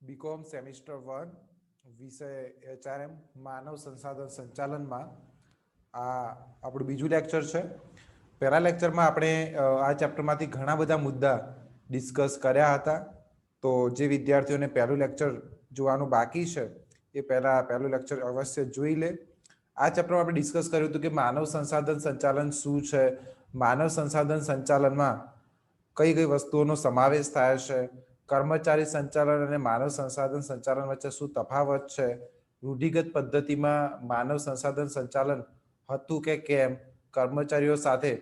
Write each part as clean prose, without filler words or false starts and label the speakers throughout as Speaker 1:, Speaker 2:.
Speaker 1: BCom semester 1 વિષય HRM માનવ સંસાધન સંચાલનમાં આ આપણું બીજું લેક્ચર છે. પહેલા લેક્ચરમાં આપણે આ ચેપ્ટરમાંથી ઘણા બધા મુદ્દા ડિસ્કસ કર્યા હતા. તો જે વિદ્યાર્થીઓને પહેલું લેક્ચર જોવાનું બાકી છે એ પહેલું લેક્ચર અવશ્ય જોઈ લે. આ ચેપ્ટરમાં આપણે ડિસ્કસ કર્યું હતું કે માનવ સંસાધન સંચાલન શું છે, માનવ સંસાધન સંચાલનમાં કઈ કઈ વસ્તુઓનો સમાવેશ થાય છે, કર્મચારી સંચાલન અને માનવ સંસાધન સંચાલન વચ્ચે શું તફાવત છે, રૂઢિગત પદ્ધતિમાં માનવ સંસાધન સંચાલન હતું કે કેમ, કર્મચારીઓ સાથે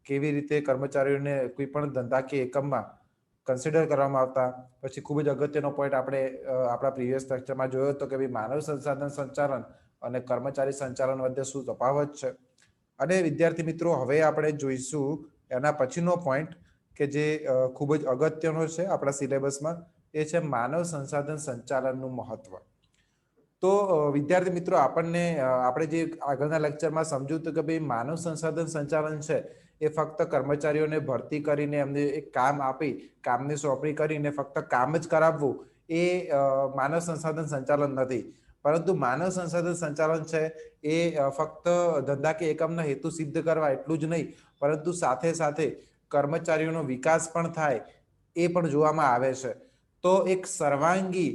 Speaker 1: કેવી રીતે કર્મચારીઓને કોઈ પણ ધંધાકીય એકમમાં કન્સિડર કરવામાં આવતા. પછી ખૂબ જ અગત્યનો પોઈન્ટ આપણે આપણા પ્રીવિયસ લેક્ચરમાં જોયો હતો કે ભાઈ માનવ સંસાધન સંચાલન અને કર્મચારી સંચાલન વચ્ચે શું તફાવત છે. અને વિદ્યાર્થી મિત્રો, હવે આપણે જોઈશું એના પછીનો પોઈન્ટ કે જે ખૂબ જ અગત્યનો છે આપણા સિલેબસમાં, એ છે માનવ સંસાધન સંચાલનનું મહત્વ. તો વિદ્યાર્થી મિત્રો, આપણે જે આગળના લેક્ચરમાં સમજ્યું હતું કે ભાઈ માનવ સંસાધન સંચાલન છે એ ફક્ત કર્મચારીઓને ભરતી કરીને એમને એક કામ આપી, કામની સોંપણી કરીને ફક્ત કામ જ કરાવવું એ માનવ સંસાધન સંચાલન નથી. પરંતુ માનવ સંસાધન સંચાલન છે એ ફક્ત ધંધાકીય એકમના હેતુ સિદ્ધ કરવા એટલું જ નહીં, પરંતુ સાથે સાથે કર્મચારીઓનો વિકાસ પણ થાય એ પણ જોવામાં આવે છે. તો એક સર્વાંગી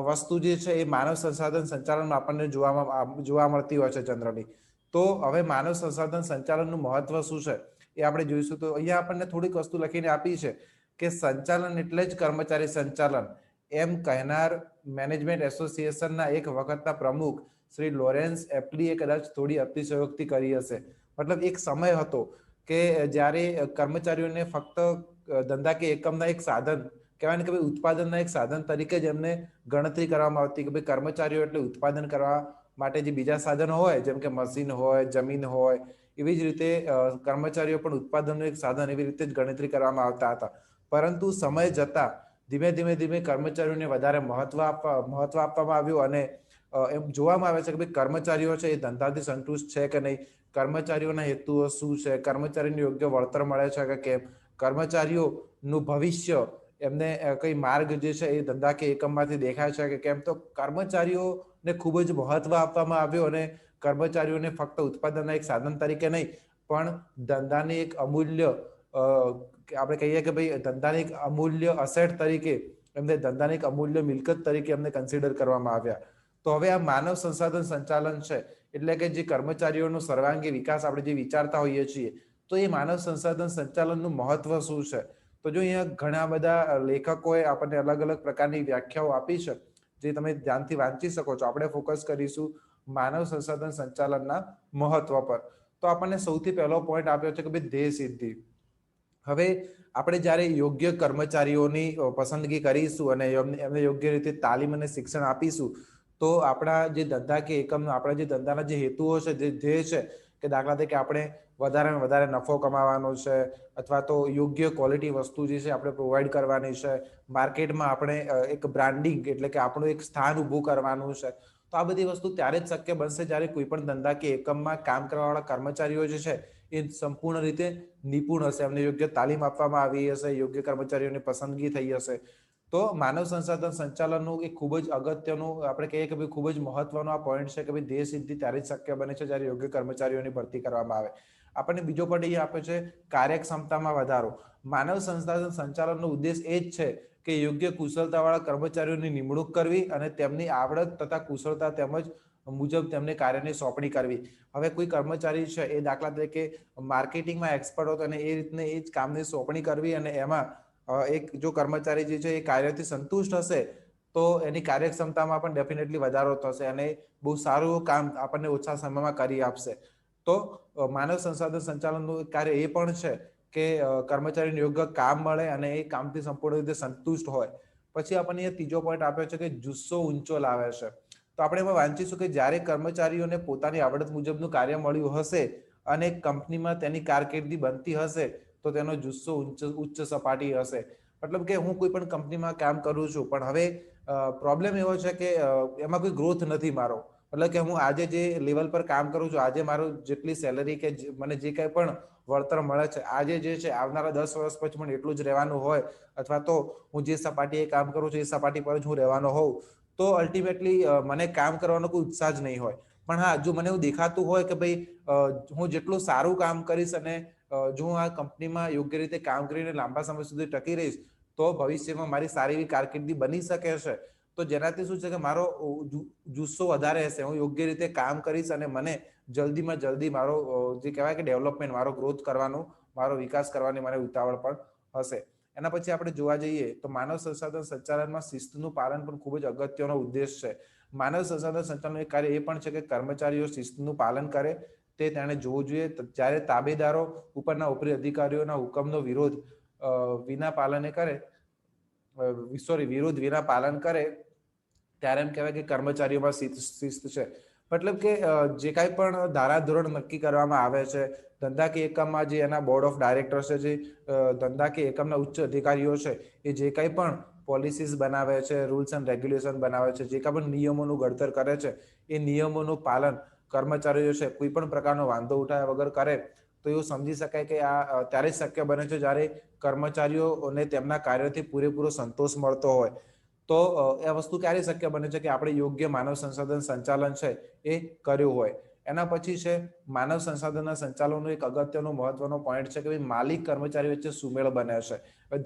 Speaker 1: વસ્તુ જે છે એ માનવ સંસાધન સંચાલનમાં આપણને જોવા મળતી હોય છે જનરલી. તો હવે માનવ સંસાધન સંચાલનનું મહત્વ શું છે એ આપણે જોઈશું. તો અહીંયા આપણને થોડીક વસ્તુ લખીને આપી છે કે સંચાલન એટલે જ કર્મચારી સંચાલન, એમ કહેનાર મેનેજમેન્ટ એસોસિએશનના એક વખતના પ્રમુખ શ્રી લોરેન્સ એપ્લીએ કદાચ થોડી અતિશયોક્તિ કરી હશે. મતલબ એક સમય હતો કે જ્યારે કર્મચારીઓને ફક્ત ધંધાકીય એકમના એક સાધન કહેવાય ને કે ભાઈ ઉત્પાદનના એક સાધન તરીકે જ એમને ગણતરી કરવામાં આવતી કે ભાઈ કર્મચારીઓ એટલે ઉત્પાદન કરવા માટે જે બીજા સાધનો હોય, જેમ કે મશીન હોય, જમીન હોય, એવી જ રીતે કર્મચારીઓ પણ ઉત્પાદનનું એક સાધન એવી રીતે જ ગણતરી કરવામાં આવતા હતા. પરંતુ સમય જતા ધીમે ધીમે કર્મચારીઓને વધારે મહત્વ આપવામાં આવ્યું અને એમ જોવામાં આવે છે કે ભાઈ કર્મચારીઓ છે એ ધંધાથી સંતુષ્ટ છે કે નહીં, કર્મચારીઓના હેતુઓ શું છે, કર્મચારીને યોગ્ય વળતર મળે છે કે કેમ, કર્મચારીઓનું ભવિષ્ય એમને કઈ માર્ગ જે છે એ ધંધાકીય એકમમાંથી દેખાય છે કે કેમ. તો કર્મચારીઓને ખૂબ જ મહત્વ આપવામાં આવ્યું અને કર્મચારીઓને ફક્ત ઉત્પાદનના એક સાધન તરીકે નહીં, પણ ધંધાની એક અમૂલ્ય આપણે કહીએ કે ભાઈ ધંધાની એક અમૂલ્ય અસેટ તરીકે, એમને ધંધાની એક અમૂલ્ય મિલકત તરીકે એમને કન્સિડર કરવામાં આવ્યા. તો હવે આ માનવ સંસાધન સંચાલન છે એટલે કે જે કર્મચારીઓનો સર્વાંગી વિકાસ આપણે જે વિચારતા હોઈએ છીએ, તો એ માનવ સંસાધન સંચાલનનું મહત્વ શું છે. તો જો અહીંયા ઘણા બધા લેખકોએ આપણને અલગ અલગ પ્રકારની વ્યાખ્યાઓ આપી છે, જે તમે ધ્યાનથી વાંચી શકો છો. આપણે ફોકસ કરીશું માનવ સંસાધન સંચાલનના મહત્વ પર. તો આપણને સૌથી પહેલો પોઈન્ટ આપ્યો છે કે ભાઈ ધ્યેય સિદ્ધિ. હવે આપણે જ્યારે યોગ્ય કર્મચારીઓની પસંદગી કરીશું અને એમને યોગ્ય રીતે તાલીમ અને શિક્ષણ આપીશું, તો આપણા જે ધંધાકીય એકમનો આપણા જે ધંધાના જે હેતુઓ છે, જે ધ્યેય છે, કે દાખલા તરીકે આપણે વધારે નફો કમાવાનો છે, અથવા તો યોગ્ય ક્વોલિટી વસ્તુ જે છે આપણે પ્રોવાઈડ કરવાની છે, માર્કેટમાં આપણે એક બ્રાન્ડિંગ એટલે કે આપણું એક સ્થાન ઊભું કરવાનું છે. તો આ બધી વસ્તુ ત્યારે જ શક્ય બનશે જ્યારે કોઈ પણ ધંધાકીય એકમમાં કામ કરવાવાળા કર્મચારીઓ જે છે એ સંપૂર્ણ રીતે નિપુણ હશે, એમને યોગ્ય તાલીમ આપવામાં આવી હશે, યોગ્ય કર્મચારીઓની પસંદગી થઈ હશે. તો માનવ સંસાધન સંચાલનનું એક ખૂબ જ અગત્યનું આપણે કહીએ કે ભાઈ ખૂબ જ મહત્વનો આ પોઈન્ટ છે કે ભાઈ ધ્યેય સિદ્ધિ ત્યારે જ શક્ય બને છે જ્યારે યોગ્ય કર્મચારીઓની ભરતી કરવામાં આવે. આપણને બીજો પોઈન્ટ એ આપે છે કાર્યક્ષમતામાં વધારો. માનવ સંસાધન સંચાલનનો ઉદ્દેશ એ જ છે કે યોગ્ય કુશળતાવાળા કર્મચારીઓની નિમણૂક કરવી અને તેમની આવડત તથા કુશળતા તેમજ મુજબ તેમને કાર્યની સોંપણી કરવી. હવે કોઈ કર્મચારી છે એ દાખલા તરીકે માર્કેટિંગમાં એક્સપર્ટ હતો અને એ રીતને એ જ કામની સોંપણી કરવી અને એમાં એક જો કર્મચારી જે છે એ કાર્યથી સંતુષ્ટ હશે તો એની કાર્યક્ષમતામાં પણ ડેફિનેટલી વધારો થશે અને બહુ સારું કામ આપણને ઓછા સમયમાં કરી આપશે. તો માનવ સંસાધન સંચાલનનું કાર્ય એ પણ છે કે કર્મચારીને યોગ્ય કામ મળે અને એ કામથી સંપૂર્ણ રીતે સંતુષ્ટ હોય. પછી આપણને ત્રીજો પોઈન્ટ આપ્યો છે કે જુસ્સો ઊંચો લાવે છે. તો આપણે એમાં વાંચીશું કે જ્યારે કર્મચારીઓને પોતાની આવડત મુજબનું કાર્ય મળ્યું હશે અને કંપનીમાં તેની કારકિર્દી બનતી હશે તો તેનો જુસ્સો ઉચ્ચ સપાટી હશે. મતલબ કે હું કોઈ પણ કંપનીમાં કામ કરું છું, પણ હવે પ્રોબ્લેમ એવો છે કે એમાં કોઈ ગ્રોથ નથી મારો. એટલે કે હું આજે જે લેવલ પર કામ કરું છું, આજે મારું જેટલી સેલરી કે મને જે કંઈ પણ વળતર મળે છે, આજે જે છે આવનારા 10 વર્ષ પછી મને એટલું જ રહેવાનું હોય, અથવા તો હું જે સપાટીએ કામ કરું છું એ સપાટી પર જ હું રહેવાનો હોઉં, તો અલ્ટિમેટલી મને કામ કરવાનો કોઈ ઉત્સાહ જ નહીં હોય. પણ હા, જો મને એવું દેખાતું હોય કે ભાઈ હું જેટલું સારું કામ કરીશ અને જો હું આ કંપનીમાં યોગ્ય રીતે કામ કરીને લાંબા સમય સુધી ટકી રહીશ, તો ભવિષ્યમાં મારી સારી એવી કારકિર્દી બની શકે છે. તો જેનાથી શું છે કે મારો જુસ્સો વધારે હશે, હું યોગ્ય રીતે કામ કરીશ અને મને જલ્દીમાં જલ્દી મારો જે કહેવાય કે ડેવલપમેન્ટ, મારો ગ્રોથ કરવાનો, મારો વિકાસ કરવાની મને ઉતાવળ પણ હશે. એના પછી આપણે જોવા જઈએ તો માનવ સંસાધન સંચાલનમાં શિસ્તનું પાલન પણ ખૂબ જ અગત્યનો ઉદ્દેશ છે. માનવ સંસાધન સંચાલનનું એક કાર્ય એ પણ છે કે કર્મચારીઓ શિસ્તનું પાલન કરે તે તેણે જોવું જોઈએ. જ્યારે તાબેદારો ઉપરના ઉપરી અધિકારીઓના હુકમનો વિરોધ વિના પાલન કરે ત્યારે એમ કહેવાય કે કર્મચારીઓમાં શિસ્ત છે. મતલબ કે જે કાંઈ પણ ધારાધોરણ નક્કી કરવામાં આવે છે, ધંધાકીય એકમમાં જે એના બોર્ડ ઓફ ડાયરેક્ટર્સ છે, જે ધંધાકીય એકમના ઉચ્ચ અધિકારીઓ છે, એ જે કાંઈ પણ પોલિસીસ બનાવે છે, રૂલ્સ એન્ડ રેગ્યુલેશન બનાવે છે, જે કાંઈ પણ નિયમોનું ઘડતર કરે છે, એ નિયમોનું પાલન કર્મચારીઓ છે કોઈ પણ પ્રકારનો વાંધો ઉઠાવ્યા વગર કરે, તો એવું સમજી શકાય કે આ ત્યારે જ શક્ય બને છે જ્યારે કર્મચારીઓને તેમના કાર્યથી પૂરેપૂરો સંતોષ મળતો હોય. તો એ વસ્તુ ક્યારે શક્ય બને છે કે આપણે યોગ્ય માનવ સંસાધન સંચાલન છે એ કર્યું હોય. એના પછી છે માનવ સંસાધનના સંચાલનનો એક અગત્યનો મહત્વનો પોઈન્ટ છે કે માલિક કર્મચારી વચ્ચે સુમેળ બને છે.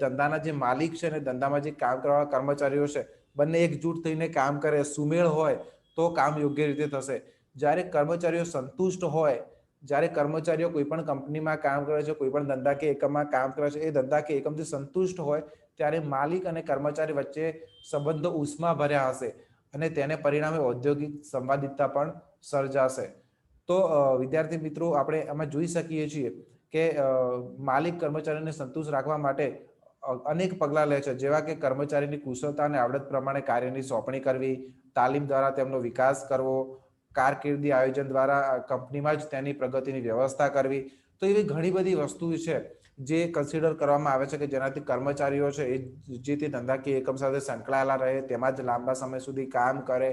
Speaker 1: ધંધાના જે માલિક છે ને ધંધામાં જે કામ કરવાવાળા કર્મચારીઓ છે, બંને એકજૂટ થઈને કામ કરે, સુમેળ હોય, તો કામ યોગ્ય રીતે થશે. જ્યારે કર્મચારીઓ સંતુષ્ટ હોય, જ્યારે કર્મચારીઓ કોઈ પણ કંપનીમાં કામ કરે છે, કોઈ પણ ધંધાકીય એકમમાં કામ કરે છે, એ ધંધાકીય એકમથી સંતુષ્ટ હોય, ત્યારે માલિક અને કર્મચારી વચ્ચે સંબંધો ઉષ્મા ભર્યા હશે અને તેને પરિણામે ઔદ્યોગિક સંવાદિતા પણ સર્જાશે. તો વિદ્યાર્થી મિત્રો, આપણે આમાં જોઈ શકીએ છીએ કે માલિક કર્મચારીને સંતુષ્ટ રાખવા માટે અનેક પગલાં લે છે, જેવા કે કર્મચારીની કુશળતા અને આવડત પ્રમાણે કાર્યની સોંપણી કરવી, તાલીમ દ્વારા તેમનો વિકાસ કરવો, કારકિર્દી આયોજન દ્વારા કંપનીમાં જ તેની પ્રગતિની વ્યવસ્થા કરવી. તો એવી ઘણી બધી વસ્તુ છે જે કન્સિડર કરવામાં આવે છે કે જેનાથી કર્મચારીઓ છે એ જે તે ધંધાકીય એકમ સાથે સંકળાયેલા રહે, તેમાં જ લાંબા સમય સુધી કામ કરે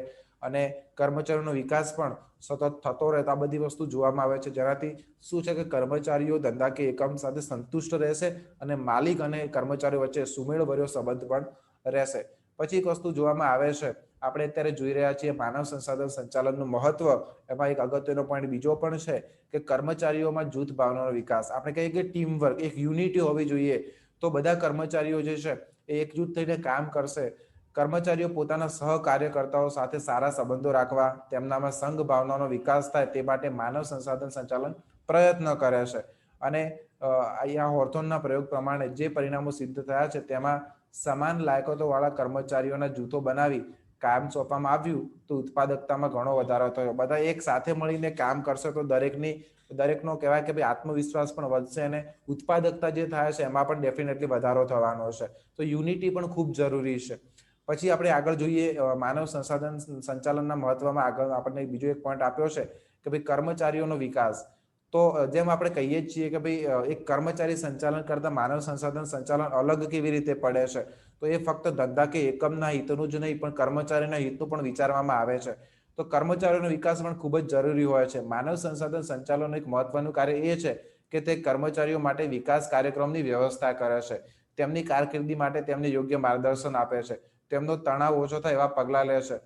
Speaker 1: અને કર્મચારીઓનો વિકાસ પણ સતત થતો રહે. આ બધી વસ્તુ જોવામાં આવે છે, જેનાથી શું છે કે કર્મચારીઓ ધંધાકીય એકમ સાથે સંતુષ્ટ રહેશે અને માલિક અને કર્મચારીઓ વચ્ચે સુમેળભર્યો સંબંધ પણ રહેશે. પછી એક વસ્તુ જોવામાં આવે છે, આપણે અત્યારે જોઈ રહ્યા છીએ માનવ સંસાધન સંચાલનનું મહત્વ, એમાં એક અગત્યનો પોઈન્ટ બીજો પણ છે કે કર્મચારીઓમાં જૂથ ભાવનાનો વિકાસ. આપણે કહીએ કે ટીમ વર્ક, એક યુનિટી હોવી જોઈએ. તો બધા કર્મચારીઓ જે છે એ એકજૂટ થઈને કામ કરશે. કર્મચારીઓ પોતાના સહકાર્યકર્તાઓ સાથે સારા સંબંધો રાખવા, તેમનામાં સંઘ ભાવનાનો વિકાસ થાય, તે માટે માનવ સંસાધન સંચાલન પ્રયત્ન કરે છે. અને અહીંયા હોર્થોનના પ્રયોગ પ્રમાણે જે પરિણામો સિદ્ધ થયા છે, તેમાં સમાન લાયકાતોવાળા કર્મચારીઓના જૂથો બનાવી કામ સોંપવામાં આવ્યું, તો ઉત્પાદકતામાં ઘણો વધારો થયો. બધા એક સાથે મળીને કામ કરશે તો દરેકનો કહેવાય કે ભાઈ આત્મવિશ્વાસ પણ વધશે અને ઉત્પાદકતા જે થાય છે એમાં પણ ડેફિનેટલી વધારો થવાનો છે. તો યુનિટી પણ ખૂબ જરૂરી છે. પછી આપણે આગળ જોઈએ માનવ સંસાધન સંચાલનના મહત્વમાં આગળ આપણને બીજો એક પોઈન્ટ આપ્યો છે કે ભાઈ કર્મચારીઓનો વિકાસ. તો જેમ આપણે કહીએ જ છીએ કે ભાઈ એક કર્મચારી સંચાલન કરતા માનવ સંસાધન સંચાલન અલગ કેવી રીતે પડે છે, તો એ ફક્ત ધંધા કે એકમના હિતનું જ નહીં, પણ કર્મચારીના હિતનું પણ વિચારવામાં આવે છે. તો કર્મચારીઓનો વિકાસ પણ ખૂબ જ જરૂરી હોય છે. માનવ સંસાધન સંચાલનનું એક મહત્વનું કાર્ય એ છે કે તે કર્મચારીઓ માટે વિકાસ કાર્યક્રમની વ્યવસ્થા કરે છે, તેમની કારકિર્દી માટે તેમને યોગ્ય માર્ગદર્શન આપે છે, તેમનો તણાવ ઓછો થાય એવા પગલાં લે છે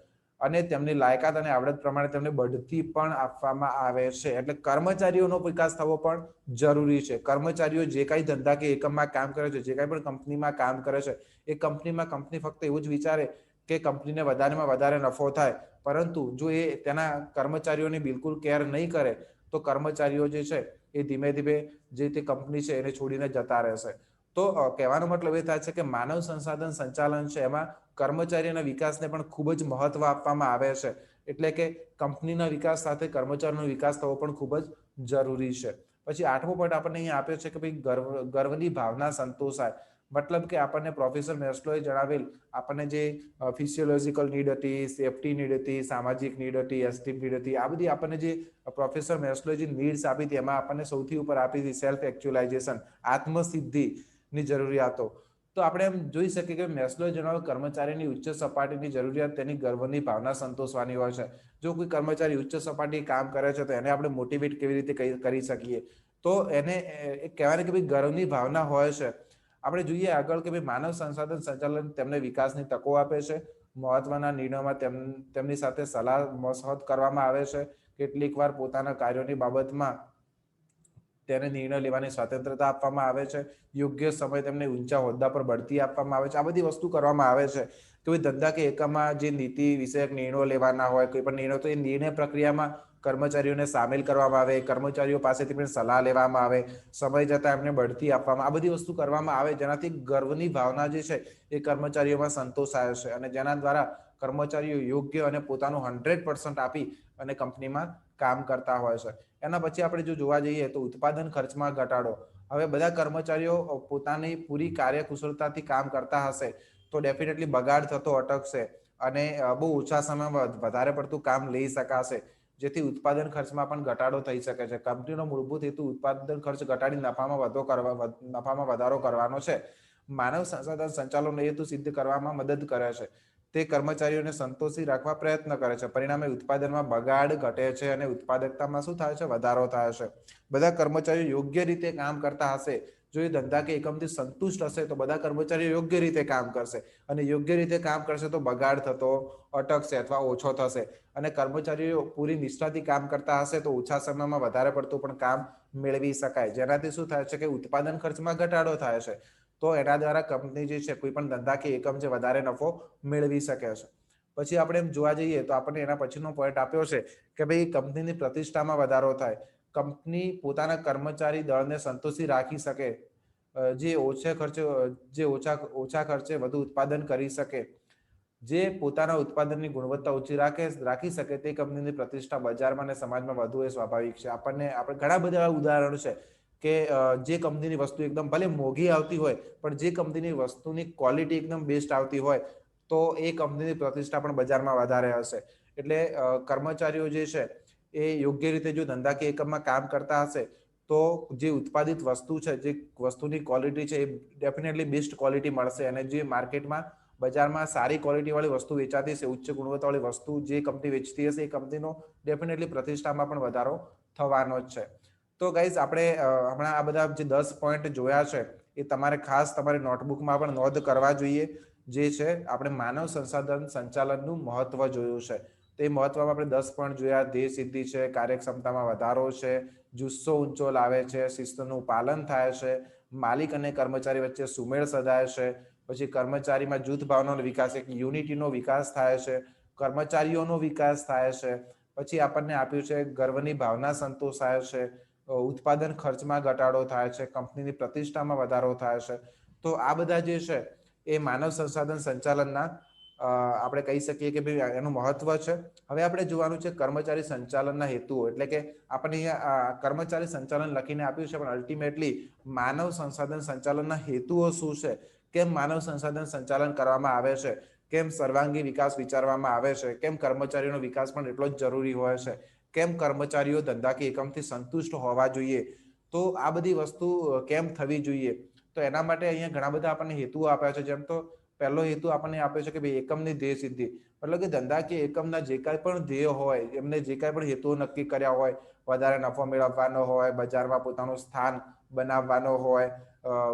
Speaker 1: અને તેમની લાયકાત અને આવડત પ્રમાણે તેમને બઢતી પણ આપવામાં આવે છે. એટલે કર્મચારીઓનો વિકાસ થવો પણ જરૂરી છે. કર્મચારીઓ જે કાંઈ ધંધાકીય એકમમાં કામ કરે છે, જે કાંઈ પણ કંપનીમાં કામ કરે છે, એ કંપની ફક્ત એવું જ વિચારે કે કંપનીને વધારેમાં વધારે નફો થાય, પરંતુ જો એ તેના કર્મચારીઓની બિલકુલ કેર નહીં કરે, તો કર્મચારીઓ જે છે એ ધીમે ધીમે જે તે કંપની છે એને છોડીને જતા રહેશે. તો કહેવાનો મતલબ એ થાય છે કે માનવ સંસાધન સંચાલન છે એમાં કર્મચારીના વિકાસને પણ ખૂબ જ મહત્વ આપવામાં આવે છે. એટલે કે કંપનીના વિકાસ સાથે કર્મચારીનો વિકાસ થવો પણ ખૂબ જ જરૂરી છે. પછી 8મો પોઈન્ટ આપણને અહીંયા આપ્યો છે કે ભાઈ ગર્વની ભાવના સંતોષાય. મતલબ કે આપણને પ્રોફેસર મેસ્લોએ જણાવેલ આપણને જે ફિઝિયોલોજીકલ નીડ હતી, સેફટી નીડ હતી, સામાજિક નીડ હતી, એસ્થેટિક નીડ હતી, આ બધી આપણને જે પ્રોફેસર મેસ્લોએ જે નીડ્સ આપી હતી, એમાં આપણને સૌથી ઉપર આપી હતી સેલ્ફ એક્ચ્યુઅલાઇઝેશન, આત્મસિદ્ધિની જરૂરિયાતો. તો તો આપણે એમ જોઈ શકીએ કે મેસ્લોએ જણાવ્યું કર્મચારીની ઉચ્ચ સપાટીની જરૂરિયાત તેની ગર્વની ભાવના સંતોષવાની હોય છે. જો કોઈ કર્મચારી ઉચ્ચ સપાટી કામ કરે છે તો એને આપણે મોટિવેટ કેવી રીતે કરી શકીએ, તો એને કહેવાય કે ભાઈ ગર્વની ભાવના હોય છે. આપણે જોઈએ આગળ કે ભાઈ માનવ સંસાધન સંચાલન તેમને વિકાસની તકો આપે છે. મહત્વના નિર્ણયોમાં તેમની સાથે સલાહ મસહદ કરવામાં આવે છે. કેટલીક વાર પોતાના કાર્યોની બાબતમાં તેને નિર્ણય લેવાની સ્વતંત્રતા આપવામાં આવે છે. યોગ્ય સમય તેમને ઊંચા હોદ્દા પર બઢતી આપવામાં આવે છે. આ બધી વસ્તુ કરવામાં આવે છે કે ભાઈ ધંધા કે એકમમાં જે નીતિ વિષયક નિર્ણયો લેવાના હોય, કોઈ પણ નિર્ણય, તો એ નિર્ણય પ્રક્રિયામાં કર્મચારીઓને સામેલ કરવામાં આવે, કર્મચારીઓ પાસેથી પણ સલાહ લેવામાં આવે, સમય જતાં એમને બઢતી આપવામાં, આ બધી વસ્તુ કરવામાં આવે જેનાથી ગર્વની ભાવના જે છે એ કર્મચારીઓમાં સંતોષાય છે અને જેના દ્વારા કર્મચારીઓ યોગ્ય અને પોતાનું 100% આપી અને કંપનીમાં કામ કરતા હોય છે. એના પછી આપણે જો જોવા જઈએ તો ઉત્પાદન ખર્ચમાં ઘટાડો. હવે બધા કર્મચારીઓ પોતાની પૂરી કાર્યકુશળતાથી કામ કરતા હશે તો ડેફિનેટલી બગાડ થતો અટકશે અને બહુ ઓછા સમયમાં વધારે પડતું કામ લઈ શકાશે, જેથી ઉત્પાદન ખર્ચમાં પણ ઘટાડો થઈ શકે છે. કંપનીનો મૂળભૂત હેતુ ઉત્પાદન ખર્ચ ઘટાડી નફામાં વધારો કરવાનો છે. માનવ સંસાધન સંચાલનનો હેતુ સિદ્ધ કરવામાં મદદ કરે છે. તે કર્મચારીઓને સંતોષી રાખવા પ્રયત્ન કરે છે. પરિણામે ઉત્પાદનમાં બગાડ ઘટે છે અને ઉત્પાદકતામાં શું થાય છે? વધારો થાય છે. બધા કર્મચારીઓ યોગ્ય રીતે કામ કરતા હશે, જો એ ધંધા કે એકમથી સંતુષ્ટ હશે તો બધા કર્મચારીઓ યોગ્ય રીતે કામ કરશે અને યોગ્ય રીતે કામ કરશે તો બગાડ થતો અટકશે અથવા ઓછો થશે અને કર્મચારીઓ પૂરી નિષ્ઠાથી કામ કરતા હશે તો ઓછા સમયમાં વધારે પડતું પણ કામ મેળવી શકાય, જેનાથી શું થાય છે કે ઉત્પાદન ખર્ચમાં ઘટાડો થાય છે. તો એના દ્વારા કંપની જે છે કોઈ પણ ધંધા કે એકમ છે વધારે નફો મેળવી શકે છે. પછી આપણે એમ જોવા જઈએ તો આપણને એના પછીનો પોઈન્ટ આપ્યો છે કે ભાઈ કંપનીની પ્રતિષ્ઠામાં વધારો થાય. કંપની પોતાના કર્મચારી દળને સંતોષી રાખી શકે, જે ઓછા ખર્ચે વધુ ઉત્પાદન કરી શકે, જે પોતાના ઉત્પાદનની ગુણવત્તા ઊંચી રાખી શકે, તે કંપનીની પ્રતિષ્ઠા બજારમાં અને સમાજમાં વધુ એ સ્વાભાવિક છે. આપણે ઘણા બધા ઉદાહરણો છે કે જે કંપનીની વસ્તુ એકદમ ભલે મોંઘી આવતી હોય પણ જે કંપનીની વસ્તુની ક્વોલિટી એકદમ બેસ્ટ આવતી હોય તો એ કંપનીની પ્રતિષ્ઠા પણ બજારમાં વધારે હશે. એટલે કર્મચારીઓ જે છે એ યોગ્ય રીતે જો ધંધાકીય એકમમાં કામ કરતા હશે તો જે ઉત્પાદિત વસ્તુ છે, જે વસ્તુની ક્વોલિટી છે, એ ડેફિનેટલી બેસ્ટ ક્વોલિટી મળશે અને જે માર્કેટમાં બજારમાં સારી ક્વોલિટી વાળી વસ્તુ વેચાતી હશે, ઉચ્ચ ગુણવત્તા વાળી વસ્તુ જે કંપની વેચતી હશે, એ કંપનીનો ડેફિનેટલી પ્રતિષ્ઠામાં પણ વધારો થવાનો જ છે. તો ગાઈઝ આપણે હમણાં આ બધા જે 10 પોઈન્ટ જોયા છે એ તમારે ખાસ તમારી નોટબુકમાં પણ નોંધ કરવા જોઈએ. જે છે આપણે માનવ સંસાધન સંચાલનનું મહત્વ જોયું છે. તે મહત્વમાં આપણે 10 પોઈન્ટ જોયા. ધ્યેય સિદ્ધિ છે, કાર્યક્ષમતામાં વધારો છે, જુસ્સો ઊંચો લાવે છે, શિસ્તનું પાલન થાય છે, માલિક અને કર્મચારી વચ્ચે સુમેળ સધાય છે, પછી કર્મચારીમાં જૂથ ભાવનાનો વિકાસ, એક યુનિટીનો વિકાસ થાય છે, કર્મચારીઓનો વિકાસ થાય છે, પછી આપણને આપ્યું છે ગર્વની ભાવના સંતોષાય છે, ઉત્પાદન ખર્ચમાં ઘટાડો થાય છે, કંપનીની પ્રતિષ્ઠામાં વધારો થાય છે. તો આ બધા જે છે એ માનવ સંસાધન સંચાલનના આપણે કહી શકીએ કે ભાઈ એનું મહત્વ છે. હવે આપણે જોવાનું છે કર્મચારી સંચાલનના હેતુઓ, એટલે કે આપણે અહીંયા કર્મચારી સંચાલન લખીને આપ્યું છે પણ અલ્ટિમેટલી માનવ સંસાધન સંચાલનના હેતુઓ શું છે, કેમ માનવ સંસાધન સંચાલન કરવામાં આવે છે, કેમ સર્વાંગી વિકાસ વિચારવામાં આવે છે, કેમ કર્મચારીઓનો વિકાસ પણ એટલો જ જરૂરી હોય છે, કેમ કર્મચારીઓ ધંધાકીય એકમથી સંતુષ્ટ હોવા જોઈએ, તો આ બધી વસ્તુ કેમ થવી જોઈએ. તો એના માટે અહીંયા ઘણા બધા આપણને હેતુઓ આપ્યા છે. જેમ તો પહેલો હેતુ આપણને આપ્યો છે કે ભાઈ એકમની ધ્યેય સિદ્ધિ, મતલબ કે ધંધાકીય એકમના જે કાંઈ પણ ધ્યેય હોય, એમને જે કાંઈ પણ હેતુઓ નક્કી કર્યા હોય, વધારે નફો મેળવવાનો હોય, બજારમાં પોતાનું સ્થાન બનાવવાનો હોય,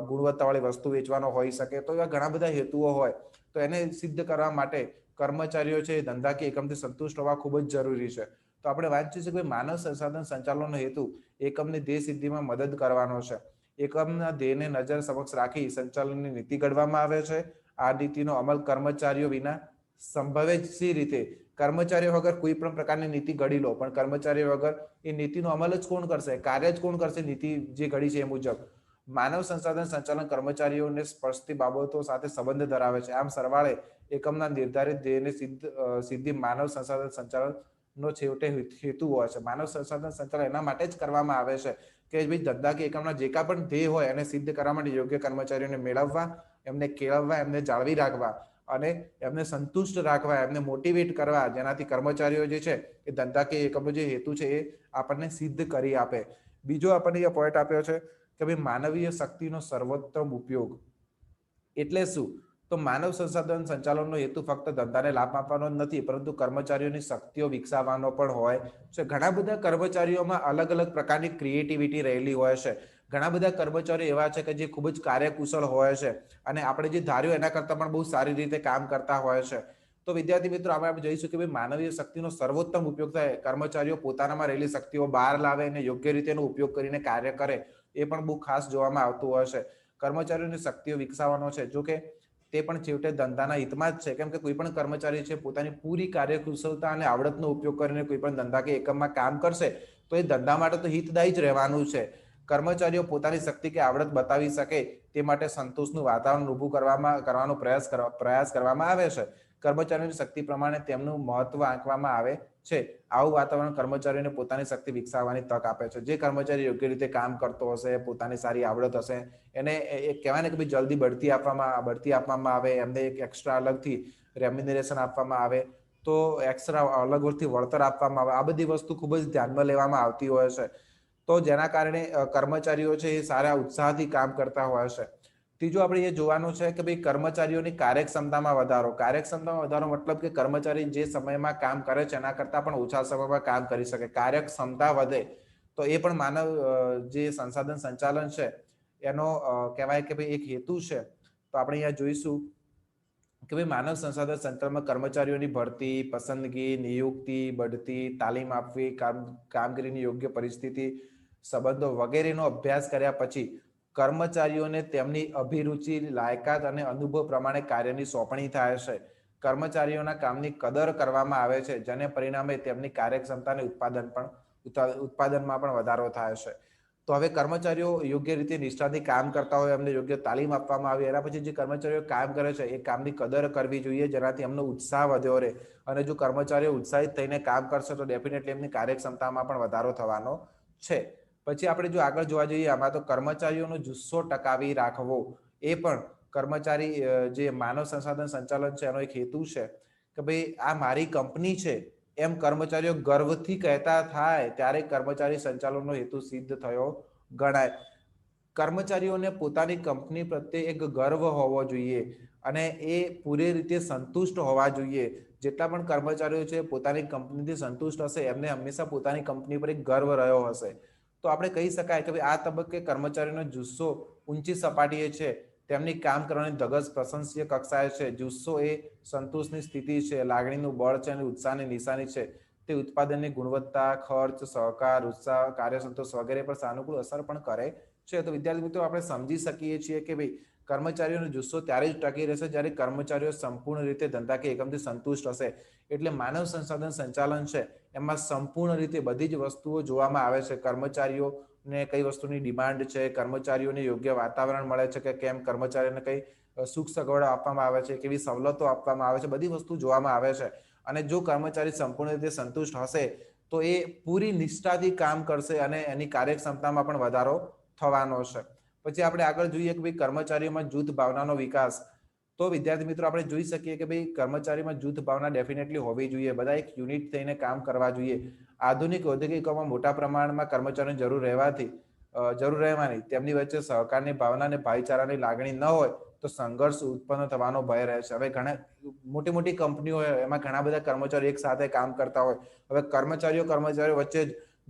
Speaker 1: ગુણવત્તાવાળી વસ્તુ વેચવાનો હોઈ શકે, તો એવા ઘણા બધા હેતુઓ હોય. તો એને સિદ્ધ કરવા માટે કર્મચારીઓ છે એ ધંધાકીય એકમથી સંતુષ્ટ હોવા ખૂબ જ જરૂરી છે. તો આપણે વાંચ્યું છે કે માનવ સંસાધન સંચાલનનો હેતુ એકમની ધ્યેય સિદ્ધિમાં મદદ કરવાનો છે. એકમના ધ્યેયને નજર સમક્ષ રાખી સંચાલનની નીતિ ઘડવામાં આવે છે. આ નીતિનો અમલ કર્મચારીઓ વિના સંભવે જ સી રીતે? કર્મચારીઓ વગર કોઈ પણ પ્રકારની નીતિ ઘડી લો પણ કર્મચારીઓ વગર એ નીતિનો અમલ જ કોણ કરશે, કાર્ય જ કોણ કરશે નીતિ જે ઘડી છે એ મુજબ? માનવ સંસાધન સંચાલન કર્મચારીઓને સ્પર્શતી બાબતો સાથે સંબંધ ધરાવે છે. આમ સરવાળે એકમના નિર્ધારિત ધ્યેયને સિદ્ધિ માનવ સંસાધન સંચાલન નો છેવટે હેતુ હોય છે. માનવ સંસાધન સંચાલન એના માટે જ કરવામાં આવે છે કે ભાઈ ધંધાકીય એકમના જે કાંઈ પણ ધ્યેય હોય એને સિદ્ધ કરવા માટે યોગ્ય કર્મચારીઓને મેળવવા, એમને કેળવવા, એમને જાળવી રાખવા અને એમને સંતુષ્ટ રાખવા, એમને મોટિવેટ કરવા, જેનાથી કર્મચારીઓ જે છે એ ધંધાકીય એકમનો જે હેતુ છે એ આપણને સિદ્ધ કરી આપે. બીજો આપણને એ પોઈન્ટ આપ્યો છે કે ભાઈ માનવીય શક્તિનો સર્વોત્તમ ઉપયોગ. એટલે શું? તો માનવ સંસાધન સંચાલનનો હેતુ ફક્ત ધંધાને લાભ આપવાનો જ નથી, પરંતુ કર્મચારીઓની શક્તિઓ વિકસાવવાનો પણ હોય છે. ઘણા બધા કર્મચારીઓમાં અલગ અલગ પ્રકારની ક્રિએટિવિટી રહેલી હોય છે. ઘણા બધા કર્મચારીઓ એવા છે કે જે ખૂબ જ કાર્યકુશળ હોય છે અને આપણે જે ધાર્યું એના કરતાં પણ બહુ સારી રીતે કામ કરતા હોય છે. તો વિદ્યાર્થી મિત્રો, આપણે જોઈશું કે ભાઈ માનવીય શક્તિનો સર્વોત્તમ ઉપયોગ થાય, કર્મચારીઓ પોતાનામાં રહેલી શક્તિઓ બહાર લાવે અને યોગ્ય રીતે એનો ઉપયોગ કરીને કાર્ય કરે, એ પણ બહુ ખાસ જોવામાં આવતું હોય છે. કર્મચારીઓની શક્તિઓ વિકસાવવાનો છે, જો કે તે પણ છેવટે ધંધાના હિતમાં જ છે, કેમ કે કોઈ પણ કર્મચારી છે પોતાની પૂરી કાર્યકુશળતા અને આવડતનો ઉપયોગ કરીને કોઈ પણ ધંધા કે એકમમાં કામ કરશે તો એ ધંધા માટે તો હિતદાયી જ રહેવાનું છે. કર્મચારીઓ પોતાની શક્તિ કે આવડત બતાવી શકે તે માટે સંતોષનું વાતાવરણ ઊભું કરવાનો પ્રયાસ કરવામાં આવે છે. કર્મચારીઓની શક્તિ પ્રમાણે તેમનું મહત્વ આંકવામાં આવે છે. આવું વાતાવરણ કર્મચારીઓને પોતાની શક્તિ વિકસાવવાની તક આપે છે. જે કર્મચારી યોગ્ય રીતે કામ કરતો હશે, પોતાની સારી આવડત હશે, એને કહેવાય ને કે ભાઈ જલ્દી બઢતી આપવામાં આવે, એમને એક એક્સ્ટ્રા અલગથી રેમ્યુનરેશન આપવામાં આવે, તો એક્સ્ટ્રા અલગથી વળતર આપવામાં આવે. આ બધી વસ્તુ ખૂબ જ ધ્યાનમાં લેવામાં આવતી હોય છે. તો જેના કારણે કર્મચારીઓ છે એ સારા ઉત્સાહથી કામ કરતા હોય છે. ત્રીજું આપણે એ જોવાનું છે કે ભાઈ કર્મચારીઓની કાર્યક્ષમતામાં વધારો. કાર્યક્ષમતામાં વધારો મતલબ કે કર્મચારી જે સમયમાં કામ કરે છે એના કરતાં પણ ઓછા સમયમાં કામ કરી શકે. કાર્યક્ષમતા વધે તો એ પણ માનવ જે સંસાધન સંચાલન છે એનો કહેવાય કે ભાઈ એક હેતુ છે. તો આપણે અહીંયા જોઈશું કે ભાઈ માનવ સંસાધન સંચાલનમાં કર્મચારીઓની ભરતી, પસંદગી, નિયુક્તિ, બઢતી, તાલીમ આપવી, કામગીરીની યોગ્ય પરિસ્થિતિ, સંબંધો વગેરેનો અભ્યાસ કર્યા પછી કર્મચારીઓને તેમની અભિરુચિ, લાયકાત અને અનુભવ પ્રમાણે કાર્યની સોંપણી થાય છે. કર્મચારીઓના કામની કદર કરવામાં આવે છે, જેને પરિણામે તેમની કાર્યક્ષમતા અને ઉત્પાદનમાં પણ વધારો થાય છે. તો હવે કર્મચારીઓ યોગ્ય રીતે નિષ્ઠાથી કામ કરતા હોય, એમને યોગ્ય તાલીમ આપવામાં આવે, એના પછી જે કર્મચારીઓ કામ કરે છે એ કામની કદર કરવી જોઈએ, જેનાથી એમનો ઉત્સાહ વધ્યો રહે. અને જો કર્મચારીઓ ઉત્સાહિત થઈને કામ કરશે તો ડેફિનેટલી એમની કાર્યક્ષમતામાં પણ વધારો થવાનો છે. પછી આપણે જો આગળ જોવા જઈએ આમાં, તો કર્મચારીઓનો જુસ્સો ટકાવી રાખવો એ પણ કર્મચારી જે માનવ સંસાધન સંચાલન છે એનો એક હેતુ છે કે ભાઈ આ મારી કંપની છે એમ કર્મચારીઓ ગર્વથી કહેતા થાય ત્યારે કર્મચારી સંચાલનનો હેતુ સિદ્ધ થયો ગણાય. કર્મચારીઓને પોતાની કંપની પ્રત્યે એક ગર્વ હોવો જોઈએ અને એ પૂરી રીતે સંતુષ્ટ હોવા જોઈએ. જેટલા પણ કર્મચારીઓ છે પોતાની કંપનીથી સંતુષ્ટ હશે, એમને હંમેશા પોતાની કંપની પર એક ગર્વ રહ્યો હશે. તો આપણે કહી શકાય કે ભાઈ આ તબક્કે કર્મચારીનો જુસ્સો ઊંચી સપાટીએ છે, તેમની કામ કરવાની ધગશ પ્રશંસનીય કક્ષાએ છે. જુસ્સો એ સંતોષની સ્થિતિ છે, લાગણીનું બળ છે અને ઉત્સાહની નિશાની છે. તે ઉત્પાદનની ગુણવત્તા, ખર્ચ, સહકાર, ઉત્સાહ, કાર્યસંતોષ વગેરે પર સાનુકૂળ અસર પણ કરે છે. તો વિદ્યાર્થી મિત્રો, આપણે સમજી શકીએ છીએ કે ભાઈ કર્મચારીઓનો જુસ્સો ત્યારે જ ટકી રહેશે જ્યારે કર્મચારીઓ સંપૂર્ણ રીતે ધંધા કે એકમથી સંતુષ્ટ હશે. એટલે માનવ સંસાધન સંચાલન છે એમાં સંપૂર્ણ રીતે બધી જ વસ્તુઓ જોવામાં આવે છે. કર્મચારીઓને કઈ વસ્તુની ડિમાન્ડ છે, કર્મચારીઓને યોગ્ય વાતાવરણ મળે છે કે કેમ, કર્મચારીઓને કઈ સુખ સગવડો આપવામાં આવે છે, કેવી સવલતો આપવામાં આવે છે, બધી વસ્તુ જોવામાં આવે છે. અને જો કર્મચારી સંપૂર્ણ રીતે સંતુષ્ટ હશે તો એ પૂરી નિષ્ઠાથી કામ કરશે અને એની કાર્યક્ષમતામાં પણ વધારો થવાનો છે. પછી આપણે આગળ જોઈએ કે ભાઈ કર્મચારીઓમાં જૂથ ભાવનાનો વિકાસ. તો વિદ્યાર્થી મિત્રો, આપણે જોઈ શકીએ કે ભાઈ કર્મચારીમાં જૂથ ભાવના ડેફિનેટલી હોવી જોઈએ. બધા એક યુનિટ થઈને કામ કરવા જોઈએ. આધુનિક ઔદ્યોગિકોમાં મોટા પ્રમાણમાં કર્મચારીઓની જરૂર રહેવાની તેમની વચ્ચે સહકારની ભાવના અને ભાઈચારાની લાગણી ન હોય તો સંઘર્ષ ઉત્પન્ન થવાનો ભય રહે છે. હવે ઘણા મોટી મોટી કંપનીઓ હોય એમાં ઘણા બધા કર્મચારીઓ એક સાથે કામ કરતા હોય. હવે કર્મચારીઓ વચ્ચે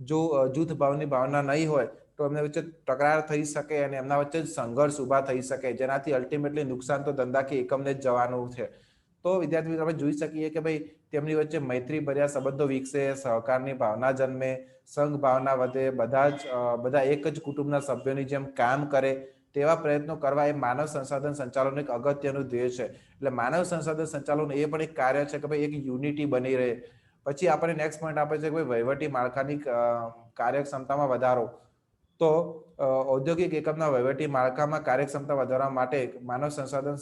Speaker 1: જો જૂથ ભાવની ભાવના નહીં હોય તો એમની વચ્ચે તકરાર થઈ શકે અને એમના વચ્ચે સંઘર્ષ ઉભા થઈ શકે, જેનાથી અલ્ટિમેટલી નુકસાન તો ધંધા કે એકમને જ જવાનું છે. તો વિદ્યાર્થી મિત્રો, આપણે જોઈ શકીએ કે ભાઈ તેમની વચ્ચે મૈત્રી ભર્યા સંબંધો વિકસે, સહકારની ભાવના જન્મે, સંઘ ભાવના વધે, બધા એક જ કુટુંબના સભ્યોની જેમ કામ કરે તેવા પ્રયત્નો કરવા એ માનવ સંસાધન સંચાલનનું એક અગત્યનું ધ્યેય છે. એટલે માનવ સંસાધન સંચાલન એ પણ એક કાર્ય છે કે ભાઈ એક યુનિટી બની રહે. પછી આપણે નેક્સ્ટ પોઈન્ટ આપે છે કે ભાઈ વહીવટી માળખાની કાર્યક્ષમતામાં વધારો. તો ઔદ્યોગિક એકમના વહીવટી માળખામાં કાર્યક્ષમતા વધારવા માટે માનવ સંસાધન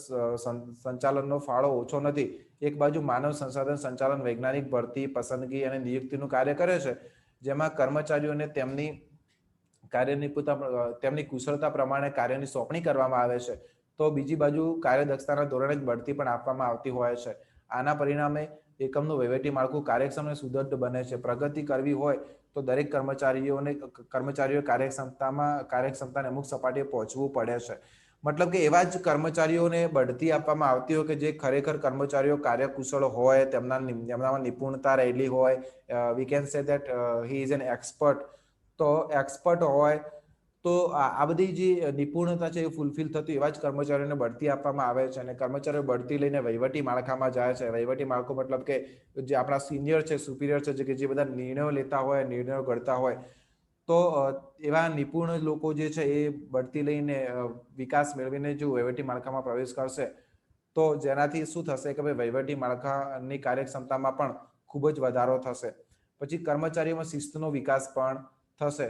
Speaker 1: સંચાલનનો ફાળો ઓછો નથી. એક બાજુ માનવ સંસાધન સંચાલન વૈજ્ઞાનિક ભરતી, પસંદગી અને નિયુક્તિનું કાર્ય કરે છે, જેમાં કર્મચારીઓને તેમની કુશળતા પ્રમાણે કાર્યની સોંપણી કરવામાં આવે છે. તો બીજી બાજુ કાર્યદક્ષતાના ધોરણે જ બઢતી પણ આપવામાં આવતી હોય છે. આના પરિણામે એકમનું વહીવટી માળખું કાર્યક્ષમ અને સુદૃઢ બને છે. પ્રગતિ કરવી હોય તો દરેક કર્મચારીઓ કાર્યક્ષમતાને અમુક સપાટીએ પહોંચવું પડે છે. મતલબ કે એવા જ કર્મચારીઓને બઢતી આપવામાં આવતી હોય કે જે ખરેખર કર્મચારીઓ કાર્યકુશળ હોય, તેમનામાં નિપુણતા રહેલી હોય, we can say that he is an expert. તો એક્સપર્ટ હોય તો આ બધી જે નિપુણતા છે એ ફૂલફિલ થતી એવા જ કર્મચારીઓને બઢતી આપવામાં આવે છે. અને કર્મચારીઓ બઢતી લઈને વહીવટી માળખામાં જાય છે. વહીવટી માળખું મતલબ કે જે આપણા સિનિયર છે, સુપિરિયર છે, કે જે બધા નિર્ણયો લેતા હોય, નિર્ણયો ઘડતા હોય, તો એવા નિપુણ લોકો જે છે એ બઢતી લઈને વિકાસ મેળવીને જો વહીવટી માળખામાં પ્રવેશ કરશે તો જેનાથી શું થશે કે ભાઈ વહીવટી માળખાની કાર્યક્ષમતામાં પણ ખૂબ જ વધારો થશે. પછી કર્મચારીઓમાં શિસ્તનો વિકાસ પણ થશે.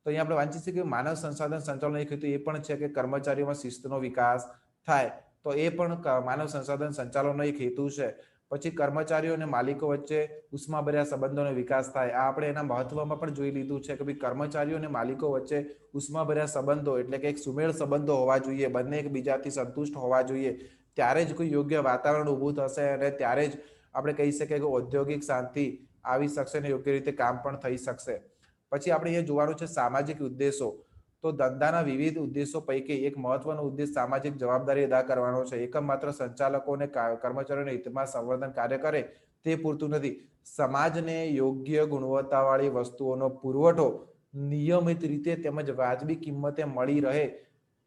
Speaker 1: તો અહીંયા આપણે વાંચી શકીએ કે માનવ સંસાધન સંચાલન એક હેતુ એ પણ છે કે કર્મચારીઓમાં શિસ્તનો વિકાસ થાય. તો એ પણ માનવ સંસાધન સંચાલનનો એક હેતુ છે. પછી કર્મચારીઓ અને માલિકો વચ્ચે ઉષ્માભર્યા સંબંધોનો વિકાસ થાય. આ આપણે એના મહત્વમાં પણ જોઈ લીધું છે કે ભાઈ કર્મચારીઓ અને માલિકો વચ્ચે ઉષ્માભર્યા સંબંધો એટલે કે એક સુમેળ સંબંધો હોવા જોઈએ. બંને એકબીજાથી સંતુષ્ટ હોવા જોઈએ. ત્યારે જ કોઈ યોગ્ય વાતાવરણ ઊભું થશે અને ત્યારે જ આપણે કહી શકીએ કે ઔદ્યોગિક શાંતિ આવી શકશે અને યોગ્ય રીતે કામ પણ થઈ શકશે. પછી આપણે એ જોવાનું છે સામાજિક ઉદ્દેશો. તો ધંધાના વિવિધ ઉદ્દેશો પૈકી એક મહત્વનો ઉદ્દેશ સામાજિક જવાબદારી અદા કરવાનો છે. એકમ માત્ર સંચાલકો અને કર્મચારીઓના હિતમાં સંવર્ધન કાર્ય કરે તે પૂરતું નથી. સમાજને યોગ્ય ગુણવત્તાવાળી વસ્તુઓનો પુરવઠો નિયમિત રીતે તેમજ વાજબી કિંમતે મળી રહે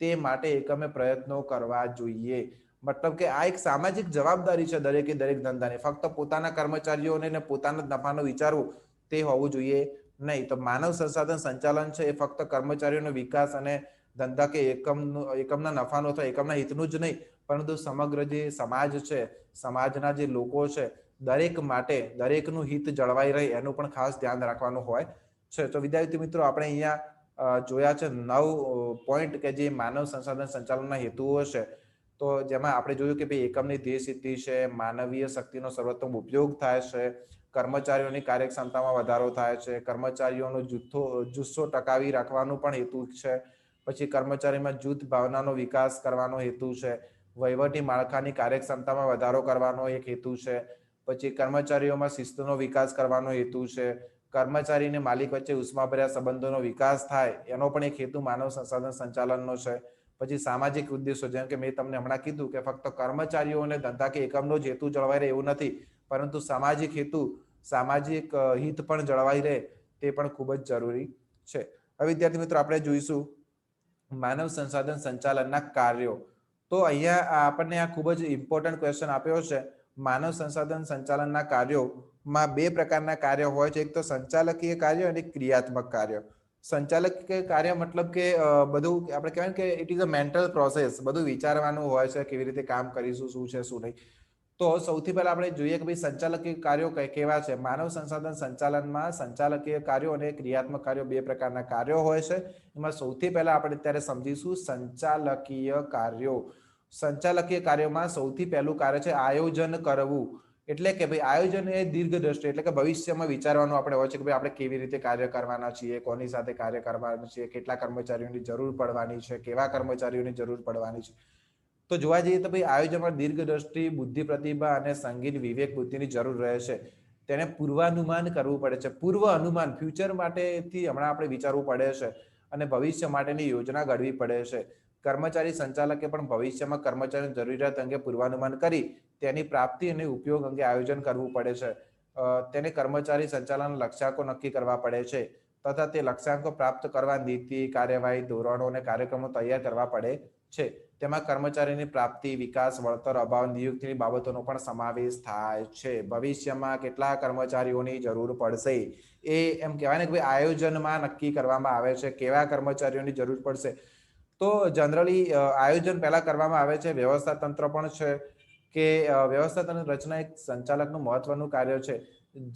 Speaker 1: તે માટે એકમે પ્રયત્નો કરવા જોઈએ. મતલબ કે આ એક સામાજિક જવાબદારી છે દરેકે દરેક ધંધાની. ફક્ત પોતાના કર્મચારીઓને ને પોતાના નફાનો વિચારવું તે હોવું જોઈએ નહીં. તો માનવ સંસાધન સંચાલન છે એ ફક્ત કર્મચારીઓનો વિકાસ અને ધંધા કે એકમના નફાનો અથવા એકમના હિતનું જ નહીં, પરંતુ સમગ્ર જે સમાજ છે, સમાજના જે લોકો છે, દરેક માટે દરેકનું હિત જળવાઈ રહે એનું પણ ખાસ ધ્યાન રાખવાનું હોય છે. તો વિદ્યાર્થી મિત્રો આપણે અહીંયા જોયા છે 9 પોઈન્ટ કે જે માનવ સંસાધન સંચાલનના હેતુઓ છે. તો જેમાં આપણે જોયું કે ભાઈ એકમની ધ્યેય સિદ્ધિ છે, માનવીય શક્તિનો સર્વોત્તમ ઉપયોગ થાય છે, કર્મચારીઓની કાર્યક્ષમતામાં વધારો થાય છે, કર્મચારીઓનો જુસ્સો ટકાવી રાખવાનો પણ હેતુ છે, પછી કર્મચારીમાં જૂથ ભાવનાનો વિકાસ કરવાનો હેતુ છે, વહીવટી માળખાની કાર્યક્ષમતામાં વધારો કરવાનો એક હેતુ છે, પછી કર્મચારીઓમાં શિસ્તનો વિકાસ કરવાનો હેતુ છે, કર્મચારી અને માલિક વચ્ચે ઉષ્માભર્યા સંબંધોનો વિકાસ થાય એનો પણ એક હેતુ માનવ સંસાધન સંચાલનનો છે. પછી સામાજિક ઉદ્દેશો, જેમ કે મેં તમને હમણાં કીધું કે ફક્ત કર્મચારીઓ અને ધંધા કે એકમનો જ હેતુ જળવાઈ રહે એવું નથી, પરંતુ સામાજિક હેતુ, સામાજિક હિત પણ જળવાઈ રહે તે પણ ખૂબ જ જરૂરી છે. હવે વિદ્યાર્થી મિત્રો આપણે જોઈશું માનવ સંસાધન સંચાલનના કાર્યો. તો અહીંયા આપણને આ ખૂબ જ ઇમ્પોર્ટન્ટ ક્વેશ્ચન આપ્યો છે. માનવ સંસાધન સંચાલનના કાર્યોમાં 2 પ્રકારના કાર્ય હોય છે. એક તો સંચાલકીય કાર્ય અને ક્રિયાત્મક કાર્ય. સંચાલકીય કાર્ય મતલબ કે બધું આપણે કહેવાય કે it is a mental process. બધું વિચારવાનું હોય છે, કેવી રીતે કામ કરીશું, શું છે શું નહીં. તો સૌથી પહેલા આપણે જોઈએ કે ભાઈ સંચાલકીય કાર્યો કેવા છે. માનવ સંસાધન સંચાલનમાં સંચાલકીય કાર્યો અને ક્રિયાત્મક કાર્યો 2 પ્રકારના કાર્યો હોય છે. એમાં સૌથી પહેલા આપણે અત્યારે સમજીશું સંચાલકીય કાર્યો. સંચાલકીય કાર્યોમાં સૌથી પહેલું કાર્ય છે આયોજન કરવું. એટલે કે ભાઈ આયોજન એ દીર્ઘ દ્રષ્ટિ એટલે કે ભવિષ્યમાં વિચારવાનું આપણે હોય છે કે ભાઈ આપણે કેવી રીતે કાર્ય કરવાના છીએ, કોની સાથે કાર્ય કરવાના છીએ, કેટલા કર્મચારીઓની જરૂર પડવાની છે, કેવા કર્મચારીઓની જરૂર પડવાની છે. તો જોવા જઈએ તો ભાઈ આયોજનમાં દીર્ઘ દ્રષ્ટિ, બુદ્ધિ પ્રતિભા અને સંગીત વિવેક બુદ્ધિની જરૂર રહે છે. તેને પૂર્વાનુમાન કરવું પડે છે. પૂર્વ અનુમાન, ફ્યુચર માટેથી હમણાં આપણે વિચારવું પડે છે અને ભવિષ્ય માટેની યોજના ઘડવી પડે છે. કર્મચારી સંચાલકે પણ ભવિષ્યમાં કર્મચારીની જરૂરિયાત અંગે પૂર્વાનુમાન કરી તેની પ્રાપ્તિ અને ઉપયોગ અંગે આયોજન કરવું પડે છે. તેને કર્મચારી સંચાલન લક્ષ્યાંકો નક્કી કરવા પડે છે તથા તે લક્ષ્યાંકો પ્રાપ્ત કરવા નીતિ, કાર્યવાહી, ધોરણો અને કાર્યક્રમો તૈયાર કરવા પડે છે. તેમાં કર્મચારીની પ્રાપ્તિ, વિકાસ, વળતર, અભાવ, નિયુક્તિની બાબતોનો પણ સમાવેશ થાય છે. ભવિષ્યમાં કેટલા કર્મચારીઓની જરૂર પડશે એ એમ કહેવાય ને કે ભાઈ આયોજનમાં નક્કી કરવામાં આવે છે કેવા કર્મચારીઓની જરૂર પડશે. તો જનરલી આયોજન પહેલા કરવામાં આવે છે. વ્યવસ્થા તંત્ર પણ છે કે વ્યવસ્થા તંત્ર રચના એક સંચાલકનું મહત્વનું કાર્ય છે,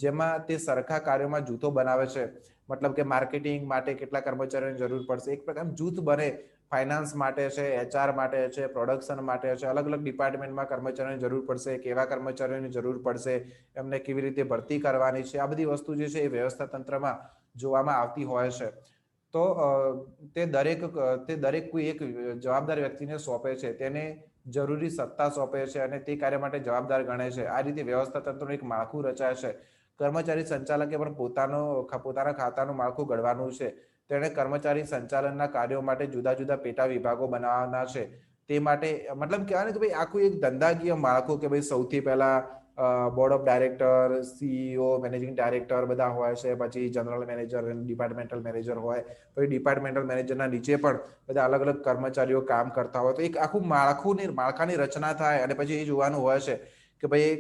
Speaker 1: જેમાં તે સરખા કાર્યોમાં જૂથો બનાવે છે. મતલબ કે માર્કેટિંગ માટે કેટલા કર્મચારીઓની જરૂર પડશે, એક પ્રકારનું જૂથ બને. ફાઇનાન્સ માટે છે, HR માટે છે, પ્રોડક્શન માટે છે, અલગ અલગ ડિપાર્ટમેન્ટમાં કર્મચારીઓની જરૂર પડશે, કેવા કર્મચારીઓની જરૂર પડશે, એમને કેવી રીતે ભરતી કરવાની છે, આ બધી વસ્તુ જે છે એ વ્યવસ્થા તંત્રમાં જોવામાં આવતી હોય છે. તો તે દરેક કોઈ એક જવાબદાર વ્યક્તિને સોંપે છે, તેને જરૂરી સત્તા સોંપે છે અને તે કાર્ય માટે જવાબદાર ગણે છે. આ રીતે વ્યવસ્થા તંત્રનું એક માળખું રચાય છે. કર્મચારી સંચાલકે પણ પોતાના ખાતાનું માળખું ઘડવાનું છે. તેણે કર્મચારી સંચાલનના કાર્યો માટે જુદા જુદા પેટા વિભાગો બનાવવાના છે. તે માટે મતલબ કહેવાય ને કે ભાઈ આખું એક ધંધાકીય માળખું કે ભાઈ સૌથી પહેલા board of director, CEO, managing director બધા હોય છે, પછી જનરલ મેનેજર અને ડિપાર્ટમેન્ટલ મેનેજર હોય, પછી ડિપાર્ટમેન્ટલ મેનેજરના નીચે પણ બધા અલગ અલગ કર્મચારીઓ કામ કરતા હોય, તો એક આખું માળખાની રચના થાય અને પછી એ જોવાનું હોય છે કે ભાઈ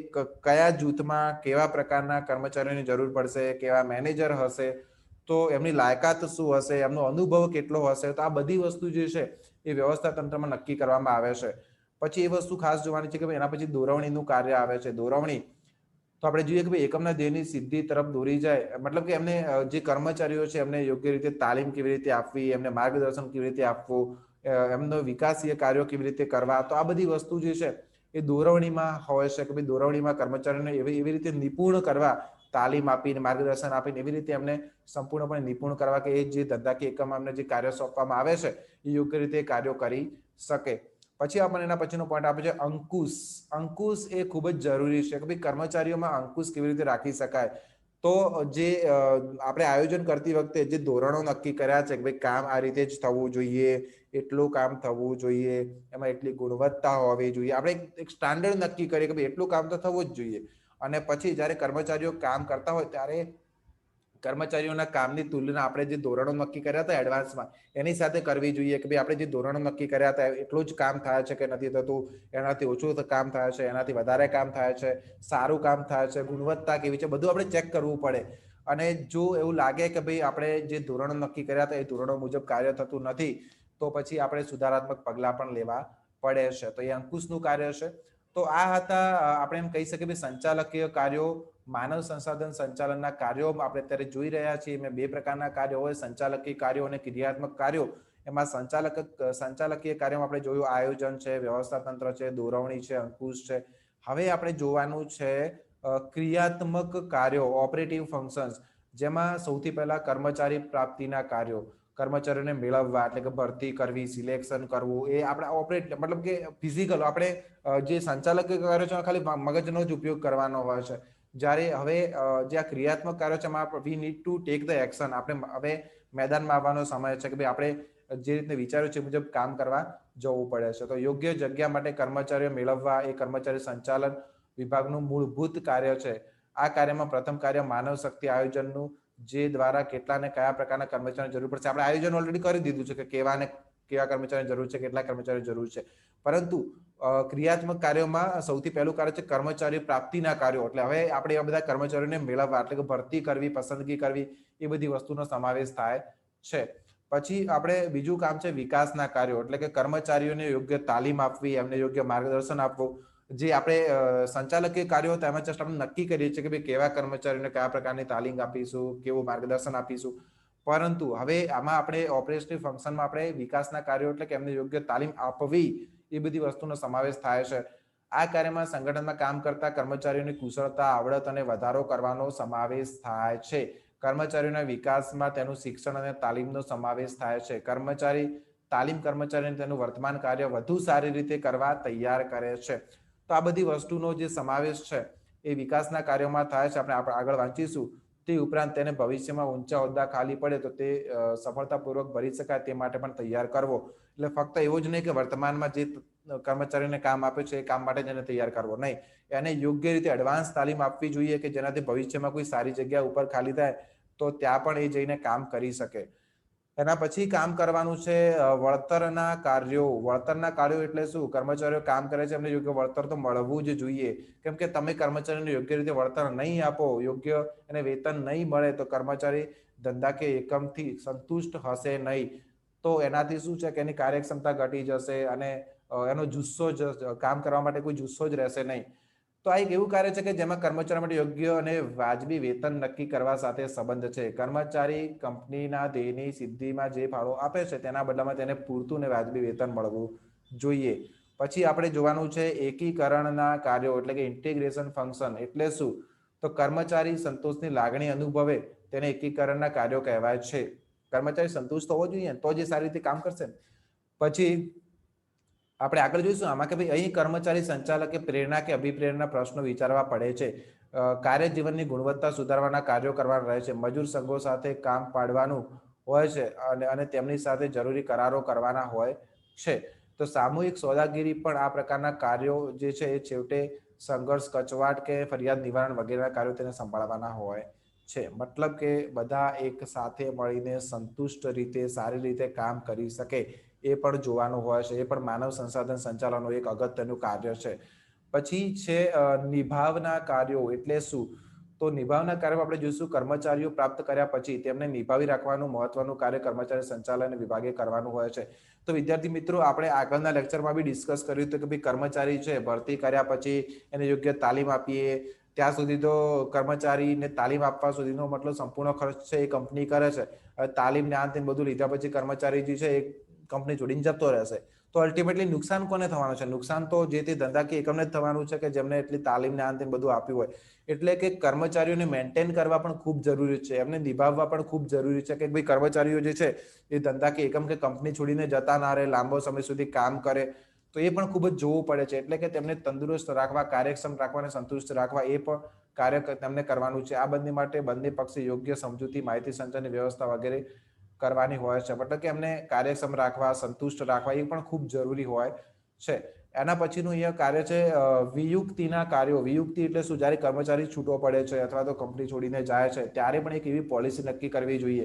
Speaker 1: કયા જૂથમાં કેવા પ્રકારના કર્મચારીઓની જરૂર પડશે, કેવા મેનેજર હશે, તો એમની લાયકાત શું હશે, એમનો અનુભવ કેટલો હશે, તો આ બધી વસ્તુ જે છે એ વ્યવસ્થા તંત્રમાં નક્કી કરવામાં આવે છે. પછી એ વસ્તુ ખાસ જોવાની છે કે ભાઈ એના પછી દોરવણીનું કાર્ય આવે છે. દોરવણી તો આપણે જોઈએ કે ભાઈ એકમના ધ્યેયની સિદ્ધિ તરફ દોરી જાય, મતલબ કે એમને જે કર્મચારીઓ છે એમને યોગ્ય રીતે તાલીમ કેવી રીતે આપવી, એમને માર્ગદર્શન કેવી રીતે આપવું, એમનો વિકાસીય કાર્યો કેવી રીતે કરવા, તો આ બધી વસ્તુ જે છે એ દોરવણીમાં હોય છે કે ભાઈ દોરવણીમાં કર્મચારીઓને એવી રીતે નિપુણ કરવા, તાલીમ આપીને માર્ગદર્શન આપીને એવી રીતે એમને સંપૂર્ણપણે નિપુણ કરવા કે એ જે ધંધાકીય એકમમાં એમને જે કાર્ય સોંપવામાં આવે છે એ યોગ્ય રીતે કાર્યો કરી શકે. પછી આપણને એના પછીનો પોઈન્ટ આપે છે અંકુશ. અંકુશ એ ખૂબ જ જરૂરી છે કે ભાઈ કર્મચારીઓમાં અંકુશ કેવી રીતે રાખી શકાય. તો જે આપણે આયોજન કરતી વખતે જે ધોરણો નક્કી કર્યા છે કે ભાઈ કામ આ રીતે જ થવું જોઈએ, એટલું કામ થવું જોઈએ, એમાં એટલી ગુણવત્તા હોવી જોઈએ, આપણે એક સ્ટાન્ડર્ડ નક્કી કરીએ કે ભાઈ એટલું કામ તો થવું જ જોઈએ. અને પછી જ્યારે કર્મચારીઓ કામ કરતા હોય ત્યારે કર્મચારીઓના કામની તુલના આપણે જે ધોરણો નક્કી કર્યા હતા એડવાન્સમાં એની સાથે કરવી જોઈએ કે ભાઈ આપણે જે ધોરણો નક્કી કર્યા હતા એટલું જ કામ થાય છે કે નથી થતું, એનાથી ઓછું કામ થાય છે, એનાથી વધારે કામ થાય છે, સારું કામ થાય છે, ગુણવત્તા કેવી છે, બધું આપણે ચેક કરવું પડે. અને જો એવું લાગે કે ભાઈ આપણે જે ધોરણો નક્કી કર્યા હતા એ ધોરણો મુજબ કાર્ય થતું નથી તો પછી આપણે સુધારાત્મક પગલાં પણ લેવા પડે છે. તો એ અંકુશનું કાર્ય છે. તો આ હતા આપણે એમ કહી શકીએ કે સંચાલકીય કાર્યો, માનવ સંસાધન સંચાલનના કાર્યો આપણે અત્યારે જોઈ રહ્યા છીએ. એમાં બે પ્રકારના કાર્યો હોય, સંચાલકીય કાર્યો અને ક્રિયાત્મક કાર્યો. એમાં સંચાલકીય કાર્યોમાં આપણે જોયું આયોજન છે, વ્યવસ્થા તંત્ર છે, દોરવણી છે, અંકુશ છે. હવે આપણે જોવાનું છે ક્રિયાત્મક કાર્યો, ઓપરેટિવ ફંક્શન્સ, જેમાં સૌથી પહેલા કર્મચારી પ્રાપ્તિના કાર્યો, કર્મચારીઓને મેળવવા એટલે કે ભરતી કરવી, સિલેક્શન કરવું, એ આપણે ઓપરેટ મતલબ કે ફિઝિકલ આપણે જે સંચાલકીય કાર્યો છે ખાલી મગજનો જ ઉપયોગ કરવાનો હોય છે. જ્યારે હવે જે આ ક્રિયાત્મક કાર્યો છે એમાં we need to take the action, આપણે હવે મેદાનમાં આવવાનો સમય છે કે ભાઈ આપણે જે રીતે વિચાર્યું છે મુજબ કામ કરવા જવું પડે છે. તો યોગ્ય જગ્યા માટે કર્મચારીઓ મેળવવા એ કર્મચારી સંચાલન વિભાગનું મૂળભૂત કાર્ય છે. આ કાર્યમાં પ્રથમ કાર્ય માનવ શક્તિ આયોજનનું, જે દ્વારા કેટલા ને કયા પ્રકારના કર્મચારીની જરૂર પડશે. આપણે આયોજન ઓલરેડી કરી દીધું છે કે કેવા કર્મચારીની જરૂર છે, કેટલા કર્મચારીની જરૂર છે. પરંતુ ક્રિયાત્મક કાર્યોમાં સૌથી પહેલું કાર્ય છે કર્મચારી પ્રાપ્તિના કાર્યો. એટલે હવે આપણે એવા બધા કર્મચારીઓને મેળવવા એટલે કે ભરતી કરવી, પસંદગી કરવી, એ બધી વસ્તુનો સમાવેશ થાય છે. પછી આપણે બીજું કામ છે વિકાસના કાર્યો, એટલે કે કર્મચારીઓને યોગ્ય તાલીમ આપવી, એમને યોગ્ય માર્ગદર્શન આપવું. જે આપણે સંચાલકીય કાર્યો હતા એમાં જસ્ટ આપણે નક્કી કરીએ છીએ કે ભાઈ કેવા કર્મચારીઓને કયા પ્રકારની તાલીમ આપીશું, કેવું માર્ગદર્શન આપીશું. પરંતુ હવે આમાં આપણે ઓપરેશનલ ફંક્શનમાં આપણે વિકાસના કાર્યો એટલે કે એમને યોગ્ય તાલીમ આપવી એ બધી વસ્તુનો સમાવેશ થાય છે. આ કાર્યમાં સંગઠનમાં કામ કરતા કર્મચારીઓની કુશળતા, આવડત અને વધારો કરવાનો સમાવેશ થાય છે. કર્મચારીઓના વિકાસમાં તેનું શિક્ષણ અને તાલીમનો સમાવેશ થાય છે. તાલીમ કર્મચારીને તેનું વર્તમાન કાર્ય વધુ સારી રીતે કરવા તૈયાર કરે છે. તો આ બધી વસ્તુનો જે સમાવેશ છે એ વિકાસના કાર્યોમાં થાય છે. આપણે આગળ વાંચીશું. તે ઉપરાંત તેને ભવિષ્યમાં ઊંચા હોદ્દા ખાલી પડે તો તે સફળતાપૂર્વક ભરી શકાય તે માટે પણ તૈયાર કરવો. એટલે ફક્ત એવું જ નહીં કે વર્તમાનમાં જે કર્મચારીને કામ આપ્યું છે એ કામ માટે જ એને તૈયાર કરવો, નહીં. એને યોગ્ય રીતે એડવાન્સ તાલીમ આપવી જોઈએ કે જેનાથી ભવિષ્યમાં કોઈ સારી જગ્યા ઉપર ખાલી થાય તો ત્યાં પણ એ જઈને કામ કરી શકે. એના પછી કામ કરવાનું છે વળતરના કાર્યો. વળતરના કાર્યો એટલે શું? કર્મચારીઓ કામ કરે છે એમને યોગ્ય વળતર તો મળવું જ જોઈએ. કેમ કે તમે કર્મચારીને યોગ્ય રીતે વળતર નહીં આપો, યોગ્ય એને વેતન નહીં મળે તો કર્મચારી ધંધાકીય એકમથી સંતુષ્ટ હશે નહીં. તો એનાથી શું છે કે એની કાર્યક્ષમતા ઘટી જશે અને એનો જુસ્સો જ કામ કરવા માટે કોઈ જુસ્સો જ રહેશે નહીં. તો આ એક એવું કાર્ય છે કે જેમાં કર્મચારી માટે યોગ્ય અને વાજબી વેતન નક્કી કરવા સાથે સંબંધ છે. કર્મચારી કંપનીના ધ્યેયની સિદ્ધિમાં જે ફાળો આપે છે તેના બદલામાં તેને પૂરતું અને વાજબી વેતન મળવું જોઈએ. પછી આપણે જોવાનું છે એકીકરણના કાર્યો એટલે કે ઇન્ટિગ્રેશન ફંક્શન. એટલે શું? તો કર્મચારી સંતોષની લાગણી અનુભવે તેને એકીકરણના કાર્યો કહેવાય છે. કર્મચારી સંતુષ્ટ હોવો જોઈએ તો જે સારી રીતે કામ કરશે. પછી આપણે આગળ જોઈશું આમાં કે ભાઈ અહીં કર્મચારી સંચાલકે પ્રેરણા કે અભિપ્રેરણા પ્રશ્નો વિચારવા પડે છે. કાર્ય જીવનની ગુણવત્તા સુધારવાના કાર્યો કરવાના રહે છે. મજૂર સંઘો સાથે કામ પાડવાનું હોય છે અને તેમની સાથે જરૂરી કરારો કરવાના હોય છે. તો સામૂહિક સોદાગીરી પણ આ પ્રકારના કાર્યો જે છે એ છેવટે સંઘર્ષ, કચવાટ કે ફરિયાદ નિવારણ વગેરેના કાર્યો તેને સંભાળવાના હોય છે. મતલબ કે બધા એક સાથે મળીને સંતુષ્ટ રીતે સારી રીતે કામ કરી શકે એ પણ જોવાનું હોય છે. એ પણ માનવ સંસાધન સંચાલનનું એક અગત્યનું કાર્ય છે. પછી છે નિભાવના કાર્યો એટલે શું? તો નિભાવના કાર્યો આપણે જોઈશું કર્મચારીઓ પ્રાપ્ત કર્યા પછી તેમને નિભાવી રાખવાનું મહત્વનું કાર્ય કર્મચારી સંચાલન વિભાગે કરવાનું હોય છે. તો વિદ્યાર્થી મિત્રો, આપણે આગળના લેક્ચરમાં બી ડિસ્કસ કર્યું હતું કે ભાઈ કર્મચારી છે ભરતી કર્યા પછી એને યોગ્ય તાલીમ આપીએ, ત્યાં સુધી તો કર્મચારીને તાલીમ આપવા સુધીનો મતલબ સંપૂર્ણ ખર્ચ છે એ કંપની કરે છે. તાલીમ ને આ તે બધું લીધા પછી કર્મચારી જે છે એ કંપની છોડીને જતો રહેશે, તો અલ્ટિમેટલી નુકસાન કોને થવાનું છે? નુકસાન તો જે તે ધંધાકીય એકમને જ થવાનું છે કે જેમને એટલી તાલીમ ને આ તે બધું આપ્યું હોય. એટલે કે કર્મચારીઓને મેન્ટેન કરવા પણ ખૂબ જરૂરી છે, એમને નિભાવવા પણ ખૂબ જરૂરી છે કે ભાઈ કર્મચારીઓ જે છે એ ધંધાકીય એકમ કે કંપની છોડીને જતા ના રહે, લાંબો સમય સુધી કામ કરે, તો એ પણ ખૂબ જ જોવું પડે છે. એટલે કે તેમને તંદુરસ્ત રાખવા, કાર્યક્ષમ રાખવા અને સંતુષ્ટ રાખવા એ પણ કાર્ય તેમને કરવાનું છે. આ બંને માટે બંને પક્ષે યોગ્ય સમજૂતી, માહિતી સંચારની વ્યવસ્થા વગેરે કરવાની હોય છે. મતલબ કે એમને કાર્યક્ષમ રાખવા, સંતુષ્ટ રાખવા એ પણ ખૂબ જરૂરી હોય છે. એના પછીનું અહીંયા કાર્ય છે વિયુક્તિના કાર્યો. વિયુક્તિ એટલે શું? જ્યારે કર્મચારી છૂટો પડે છે અથવા તો કંપની છોડીને જાય છે ત્યારે પણ એક એવી પોલિસી નક્કી કરવી જોઈએ.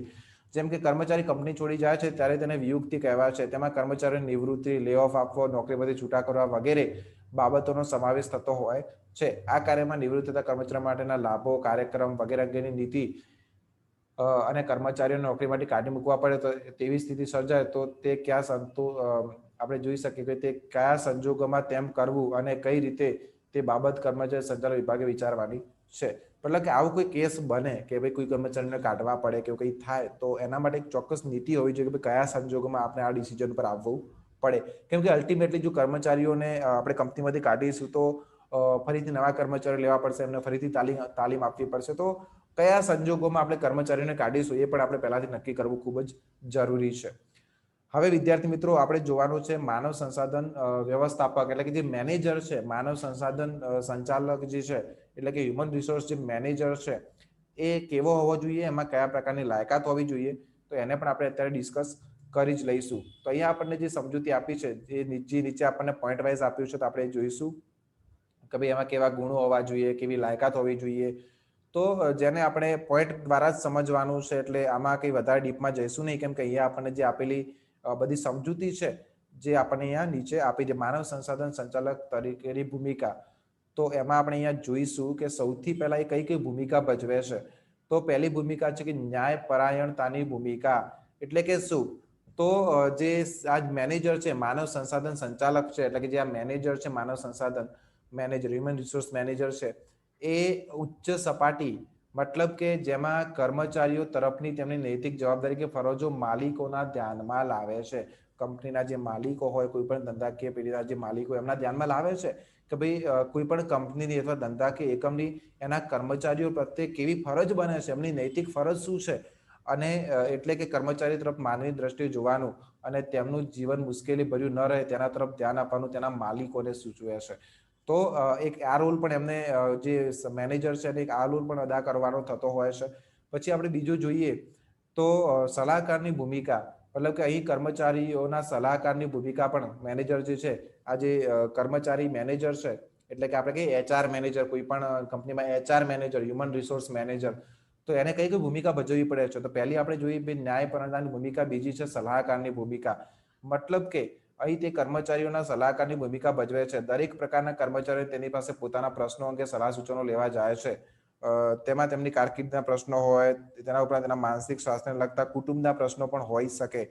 Speaker 1: જેમ કે કર્મચારી કંપની છોડી જાય છે ત્યારે તેને વિયુક્તિ કહેવાય છે. તેમાં કર્મચારીની નિવૃત્તિ, લે ઓફ આપવો, નોકરીમાંથી છૂટા કરવા વગેરે બાબતોનો સમાવેશ થતો હોય છે. આ કાર્યમાં નિવૃત્ત થતા કર્મચારીઓ માટેના લાભો, કાર્યક્રમ વગેરે અંગેની નીતિ અને કર્મચારીઓને નોકરીમાંથી કાઢી મૂકવા પડે તો તેવી સ્થિતિ સર્જાય તો તે આપણે જોઈ શકીએ કે તે કયા સંજોગોમાં તેમ કરવું અને કઈ રીતે તે બાબત કર્મચારી સંચાલન વિભાગે વિચારવાની છે. મતલબ કે આવું કોઈ કેસ બને કે ભાઈ કોઈ કર્મચારીને કાઢવા પડે કે કંઈ થાય તો એના માટે એક ચોક્કસ નીતિ હોવી જોઈએ કે કયા સંજોગોમાં આપણે આ ડિસિઝન પર આવવું પડે. કેમ કે અલ્ટિમેટલી જો કર્મચારીઓને આપણે કંપનીમાંથી કાઢીશું તો ફરીથી નવા કર્મચારીઓ લેવા પડશે, એમને ફરીથી તાલીમ આપવી પડશે. તો કયા સંજોગોમાં આપણે કર્મચારીઓને કાઢીશું એ પણ આપણે પહેલાથી નક્કી કરવું ખૂબ જ જરૂરી છે. હવે વિદ્યાર્થી મિત્રો, આપણે જોવાનું છે માનવ સંસાધન વ્યવસ્થાપક એટલે કે જે મેનેજર છે, માનવ સંસાધન સંચાલક જે છે એટલે કે હ્યુમન રિસોર્સ જે મેનેજર છે એ કેવો હોવો જોઈએ, એમાં કયા પ્રકારની લાયકાત હોવી જોઈએ, તો એને પણ આપણે અત્યારે ડિસ્કસ કરી જ લઈશું. તો અહીંયા આપણને જે સમજૂતી આપી છે એ નીચે આપણને પોઈન્ટ વાઇઝ આપ્યું છે, તો આપણે જોઈશું કે ભાઈ એમાં કેવા ગુણો હોવા જોઈએ, કેવી લાયકાત હોવી જોઈએ. તો જેને આપણે પોઈન્ટ દ્વારા જ સમજવાનું છે, એટલે આમાં કંઈ વધારે ડીપમાં જઈશું નહીં, કેમ કે અહીંયા આપણને જે આપેલી બધી સમજૂતી છે જે આપણને અહીંયા નીચે આપી છે માનવ સંસાધન સંચાલક તરીકેની ભૂમિકા. તો એમાં આપણે અહીંયા જોઈશું કે સૌથી પહેલા એ કઈ કઈ ભૂમિકા ભજવે છે. તો પહેલી ભૂમિકા છે કે ન્યાયપરાયણતાની ભૂમિકા. એટલે કે શું? તો જે આ મેનેજર છે, માનવ સંસાધન સંચાલક છે, એટલે કે જે આ મેનેજર છે, માનવ સંસાધન મેનેજર, હ્યુમન રિસોર્સ મેનેજર છે, એ ઉચ્ચ સપાટી મતલબ કે જેમાં કર્મચારીઓ તરફની તેમની નૈતિક જવાબદારી કે ફરજો માલિકોના ધ્યાનમાં લાવે છે. કંપનીના જે માલિકો હોય, કોઈ પણ ધંધાકીય પેઢીના જે માલિકો એમના ધ્યાનમાં લાવે છે કે ભાઈ કોઈ પણ કંપનીની અથવા ધંધાકીય એકમની એના કર્મચારીઓ પ્રત્યે કેવી ફરજ બને છે, એમની નૈતિક ફરજ શું છે, અને એટલે કે કર્મચારી તરફ માનવી દ્રષ્ટિએ જોવાનું અને તેમનું જીવન મુશ્કેલી ભર્યું ન રહે તેના તરફ ધ્યાન આપવાનું તેના માલિકોને સૂચવે છે. તો એક આ રોલ પણ એમને જે મેનેજર છે એક આ રોલ પણ અદા કરવાનો થતો હોય છે. પછી આપણે બીજું જોઈએ તો સલાહકારની ભૂમિકા. મતલબ કે અહીં કર્મચારીઓના સલાહકારની ભૂમિકા પણ મેનેજર જે છે, આ જે કર્મચારી મેનેજર છે એટલે કે આપણે કહીએ HR મેનેજર, કોઈ પણ કંપનીમાં HR manager, human resource manager, તો એને કઈ કઈ ભૂમિકા ભજવવી પડે છે? તો પહેલી આપણે જોઈએ ન્યાયપરાયણતાની ભૂમિકા, બીજી છે સલાહકારની ભૂમિકા. મતલબ કે અહીં તે કર્મચારીઓના સલાહકારની ભૂમિકા ભજવે છે. દરેક પ્રકારના કર્મચારીઓ તેની પાસે પોતાના પ્રશ્નો અંગે સલાહ સૂચનો લેવા જાય છે. તેમાં તેમની કારકિર્દીના પ્રશ્નો હોય, તેના ઉપરાંત તેના માનસિક સ્વાસ્થ્યને લગતા કુટુંબના પ્રશ્નો પણ હોઈ શકે.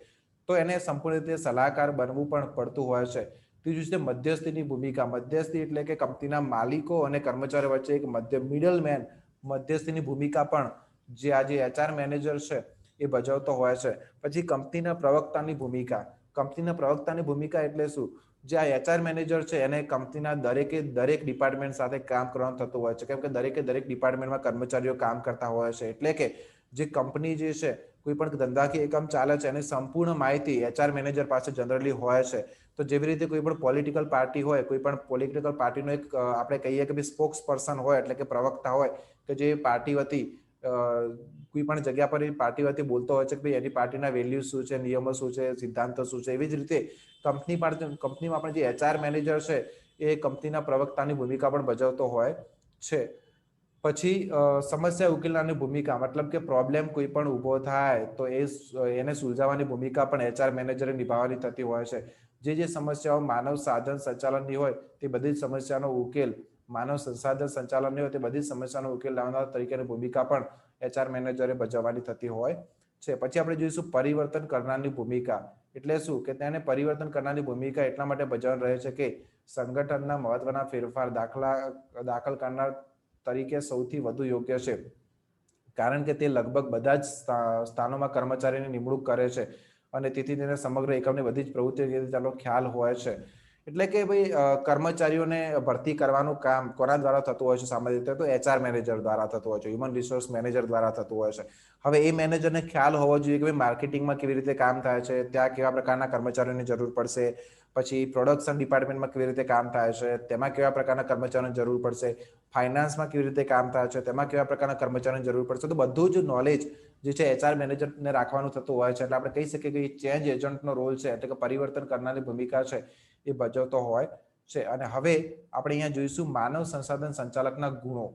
Speaker 1: તો એને સંપૂર્ણ રીતે સલાહકાર બનવું પણ પડતું હોય છે. ત્રીજું છે મધ્યસ્થીની ભૂમિકા. મધ્યસ્થી એટલે કે કંપનીના માલિકો અને કર્મચારીઓ વચ્ચે એક મિડલ મેન, મધ્યસ્થીની ભૂમિકા પણ જે આજે HR મેનેજર છે એ ભજવતો હોય છે. પછી કંપનીના પ્રવક્તાની ભૂમિકા. કંપનીના પ્રવક્તાની ભૂમિકા એટલે શું? જે આ HR મેનેજર છે એને કંપનીના દરેક ડિપાર્ટમેન્ટ સાથે કામ કરવાનું થતું હોય છે, કેમ કે દરેક ડિપાર્ટમેન્ટમાં કર્મચારીઓ કામ કરતા હોય છે. એટલે કે જે કંપની જે છે, કોઈ પણ ધંધાકીય એકમ ચાલે છે એની સંપૂર્ણ માહિતી HR મેનેજર પાસે જનરલી હોય છે. તો જેવી રીતે કોઈ પણ પોલિટિકલ પાર્ટી હોય, કોઈ પણ પોલિટિકલ પાર્ટીનો એક આપણે કહીએ કે સ્પોક્સ પર્સન હોય એટલે કે પ્રવક્તા હોય કે જે પાર્ટી વતી કોઈ પણ જગ્યા પર એ પાર્ટી વતી બોલતો હોય છે કે ભાઈ એની પાર્ટીના વેલ્યુ શું છે, નિયમો શું છે, સિદ્ધાંતો શું છે. એવી જ રીતે કંપનીમાં પણ જે HR મેનેજર છે એ કંપનીના પ્રવક્તાની ભૂમિકા પણ ભજવતો હોય છે. પછી સમસ્યા ઉકેલવાની ભૂમિકા, મતલબ કે પ્રોબ્લેમ કોઈ પણ ઉભો થાય તો એને સુલઝાવવાની ભૂમિકા પણ HR મેનેજરે નિભાવવાની થતી હોય છે. જે સમસ્યાઓ માનવ સાધન સંચાલનની હોય તે બધી જ સમસ્યાનો ઉકેલ માનવ સંસાધન સંચાલનની હોય તે બધી સમસ્યાનો ઉકેલ લાવનાર તરીકેની ભૂમિકા પણ HR મેનેજરે ભજવવાની થતી હોય છે. પછી આપણે જોઈશું પરિવર્તન કરનારની ભૂમિકા. એટલે શું કે તેને પરિવર્તન કરનારની ભૂમિકા એટલા માટે ભજવવાની રહે છે કે સંગઠનના મહત્વના ફેરફાર દાખલ કરનાર તરીકે સૌથી વધુ યોગ્ય છે, કારણ કે તે લગભગ બધા જ સ્થાનોમાં કર્મચારીની નિમણૂક કરે છે અને તેથી તેને સમગ્ર એકમની બધી જ પ્રવૃત્તિનો ખ્યાલ હોય છે. એટલે કે ભાઈ કર્મચારીઓને ભરતી કરવાનું કામ કોના દ્વારા થતું હોય છે? સામાન્ય રીતે તો HR મેનેજર દ્વારા થતું હોય છે, હ્યુમન રિસોર્સ મેનેજર દ્વારા થતું હોય છે. હવે એ મેનેજરને ખ્યાલ હોવો જોઈએ કે ભાઈ માર્કેટિંગમાં કેવી રીતે કામ થાય છે, ત્યાં કેવા પ્રકારના કર્મચારીઓની જરૂર પડશે, પછી પ્રોડક્શન ડિપાર્ટમેન્ટમાં કેવી રીતે કામ થાય છે, તેમાં કેવા પ્રકારના કર્મચારીઓની જરૂર પડશે, ફાઇનાન્સમાં કેવી રીતે કામ થાય છે, તેમાં કેવા પ્રકારના કર્મચારીઓની જરૂર પડશે. તો બધું જ નોલેજ જે છે HR મેનેજરને રાખવાનું થતું હોય છે. એટલે આપણે કહી શકીએ કે ચેન્જ એજન્ટનો રોલ છે, એટલે કે પરિવર્તન કરનારની ભૂમિકા છે એ ભજવતો હોય છે. અને હવે આપણે અહીંયા જોઈશું માનવ સંસાધન સંચાલકના ગુણો.